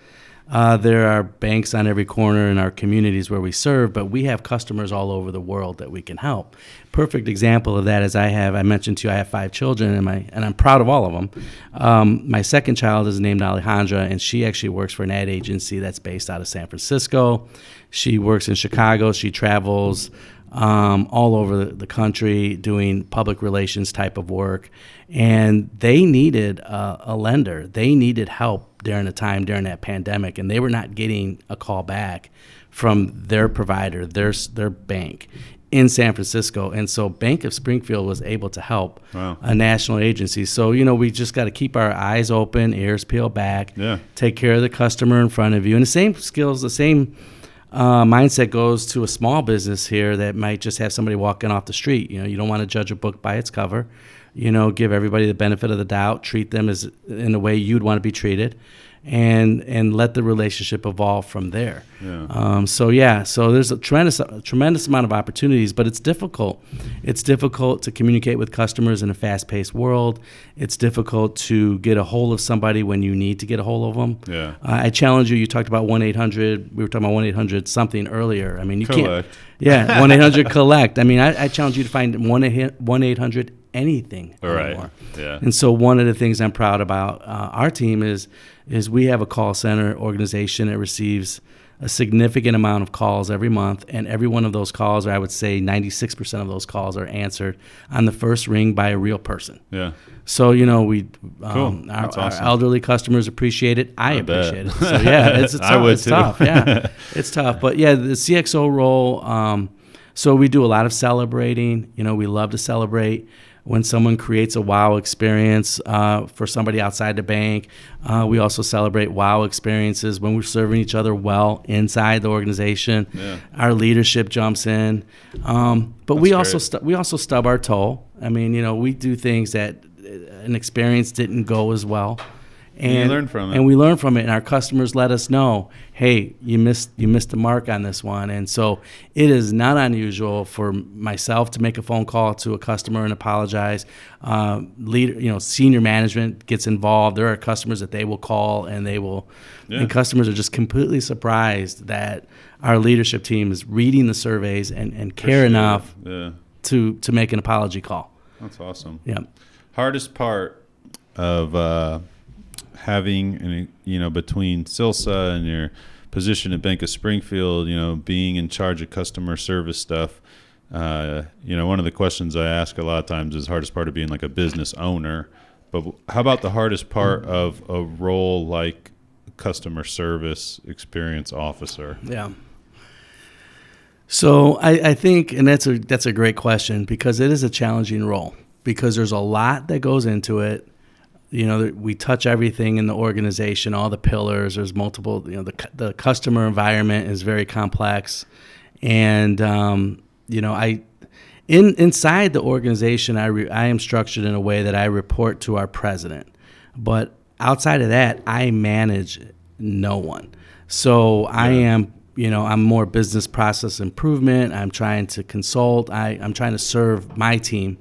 there are banks on every corner in our communities where we serve, but we have customers all over the world that we can help. Perfect example of that is I mentioned to you, I have 5 children, and I'm proud of all of them. My second child is named Alejandra, and she actually works for an ad agency that's based out of San Francisco. She works in Chicago. She travels all over the country doing public relations type of work. And they needed a lender. They needed help during that pandemic, and they were not getting a call back from their provider, their bank in San Francisco. And so Bank of Springfield was able to help a national agency. So, we just got to keep our eyes open, ears peeled back, take care of the customer in front of you. And the same skills, the same mindset goes to a small business here that might just have somebody walking off the street. You don't want to judge a book by its cover. Give everybody the benefit of the doubt, treat them as in the way you'd want to be treated, and let the relationship evolve from there. So there's a tremendous amount of opportunities, but it's difficult. It's difficult to communicate with customers in a fast-paced world. It's difficult to get a hold of somebody when you need to get a hold of them. I challenge you. You talked about 1-800. We were talking about 1-800 something earlier. I mean, you can't. 1-800 collect. I mean, I challenge you to find 1-800 anything anymore. And so one of the things I'm proud about our team is we have a call center organization that receives a significant amount of calls every month, and every one of those calls, or I would say 96% of those calls, are answered on the first ring by a real person. So we Cool. our elderly customers appreciate it. I appreciate it. So it's tough. I would it's too. Tough. It's tough. But the CXO role. So we do a lot of celebrating. We love to celebrate when someone creates a wow experience for somebody outside the bank. We also celebrate wow experiences when we're serving each other well inside the organization. Our leadership jumps in, but we also stub our toe. I mean, we do things that an experience didn't go as well. And you learn from it. And we learn from it, and our customers let us know, hey, you missed the mark on this one. And so it is not unusual for myself to make a phone call to a customer and apologize. Senior management gets involved. There are customers that they will call, and and customers are just completely surprised that our leadership team is reading the surveys and care enough to make an apology call. That's awesome. Hardest part of having, between CILCSA and your position at Bank of Springfield, being in charge of customer service stuff, one of the questions I ask a lot of times is hardest part of being like a business owner. But how about the hardest part of a role like customer service experience officer? Yeah. So I think, and that's a great question, because it is a challenging role, because there's a lot that goes into it. We touch everything in the organization, all the pillars. There's multiple. The customer environment is very complex, and inside the organization, I am structured in a way that I report to our president, but outside of that, I manage no one. So I am. I'm more business process improvement. I'm trying to consult. I'm trying to serve my team.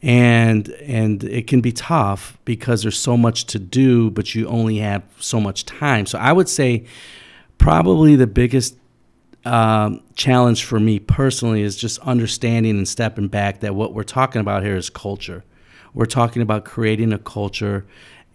And it can be tough because there's so much to do, but you only have so much time. So I would say probably the biggest challenge for me personally is just understanding and stepping back that what we're talking about here is culture. We're talking about creating a culture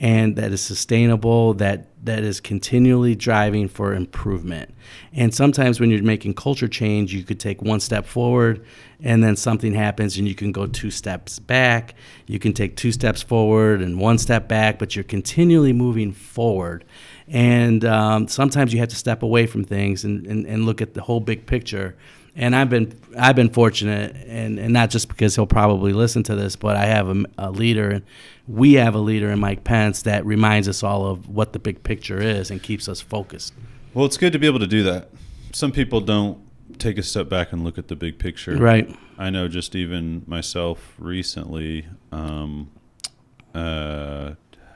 and that is sustainable, that is continually driving for improvement. And sometimes when you're making culture change, you could take one step forward and then something happens and you can go 2 steps back. You can take 2 steps forward and 1 step back, but you're continually moving forward. And sometimes you have to step away from things and look at the whole big picture. And I've been fortunate, and not just because he'll probably listen to this, but I have a leader, and we have a leader in Mike Pence that reminds us all of what the big picture is and keeps us focused. Well, it's good to be able to do that. Some people don't take a step back and look at the big picture. Right. I know just even myself recently, I've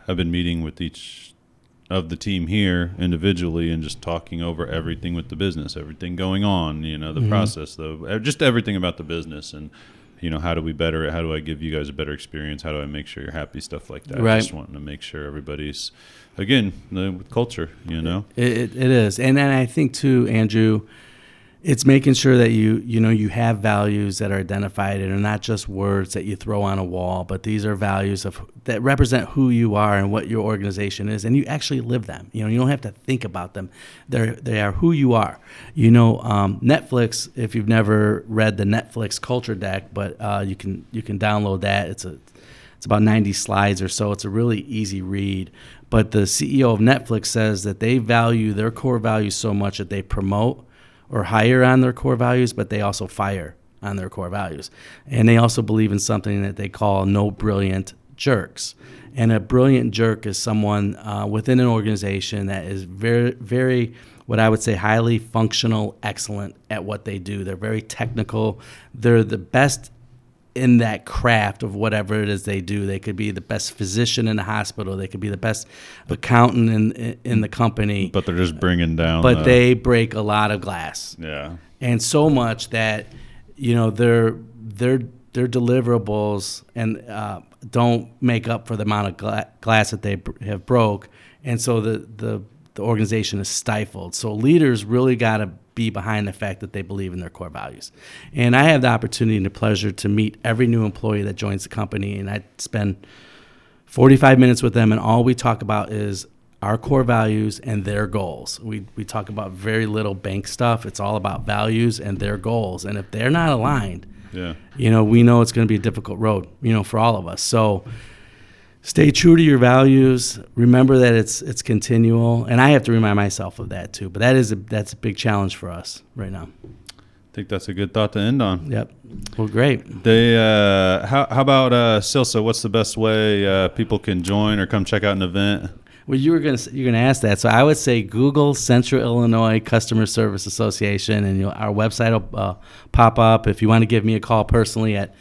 been meeting with each of the team here individually and just talking over everything with the business, everything going on, the process, just everything about the business, and how do we better it? How do I give you guys a better experience? How do I make sure you're happy? Stuff like that. Right. Just wanting to make sure everybody's, again, with culture, It is. And then I think too, Andrew, it's making sure that you have values that are identified and are not just words that you throw on a wall, but these are values that represent who you are and what your organization is, and you actually live them. You don't have to think about them; they are who you are. Netflix. If you've never read the Netflix culture deck, but you can download that. It's about 90 slides or so. It's a really easy read. But the CEO of Netflix says that they value their core values so much that they promote or hire on their core values, but they also fire on their core values. And they also believe in something that they call no brilliant jerks. And a brilliant jerk is someone within an organization that is very, very, what I would say, highly functional, excellent at what they do. They're very technical. They're the best in that craft of whatever it is they do. They could be the best physician in the hospital. They could be the best accountant in the company. But they're just bringing down. But they break a lot of glass. Yeah. And so much that their deliverables and don't make up for the amount of glass that they have broke, and so the organization is stifled. So leaders really got to be behind the fact that they believe in their core values. And I have the opportunity and the pleasure to meet every new employee that joins the company, and I spend 45 minutes with them, and all we talk about is our core values and their goals. We talk about very little bank stuff. It's all about values and their goals. And if they're not aligned, we know it's going to be a difficult road, for all of us. So stay true to your values. Remember that it's continual, and I have to remind myself of that too. But that's a big challenge for us right now. I think that's a good thought to end on. Yep. Well, great. How about CILCSA? What's the best way people can join or come check out an event? Well, you're gonna ask that, so I would say Google Central Illinois Customer Service Association, and our website will pop up. If you want to give me a call personally at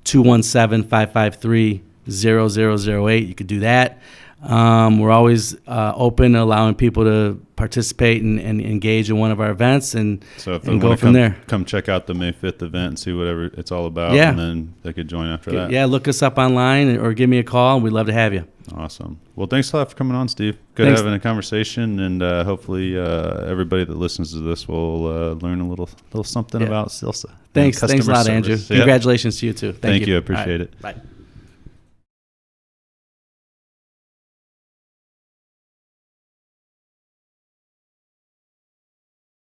217-553-0008, you could do that. We're always open, allowing people to participate and engage in one of our events, and go from there. Come check out the May 5th event and see whatever it's all about, and then they could join after that. Yeah, look us up online or give me a call, and we'd love to have you. Awesome. Well, thanks a lot for coming on, Steve. Good having a conversation, and hopefully everybody that listens to this will learn a little something about CILCSA. Thanks a lot, Andrew. Congratulations to you, too. Thank you. I appreciate it. Bye.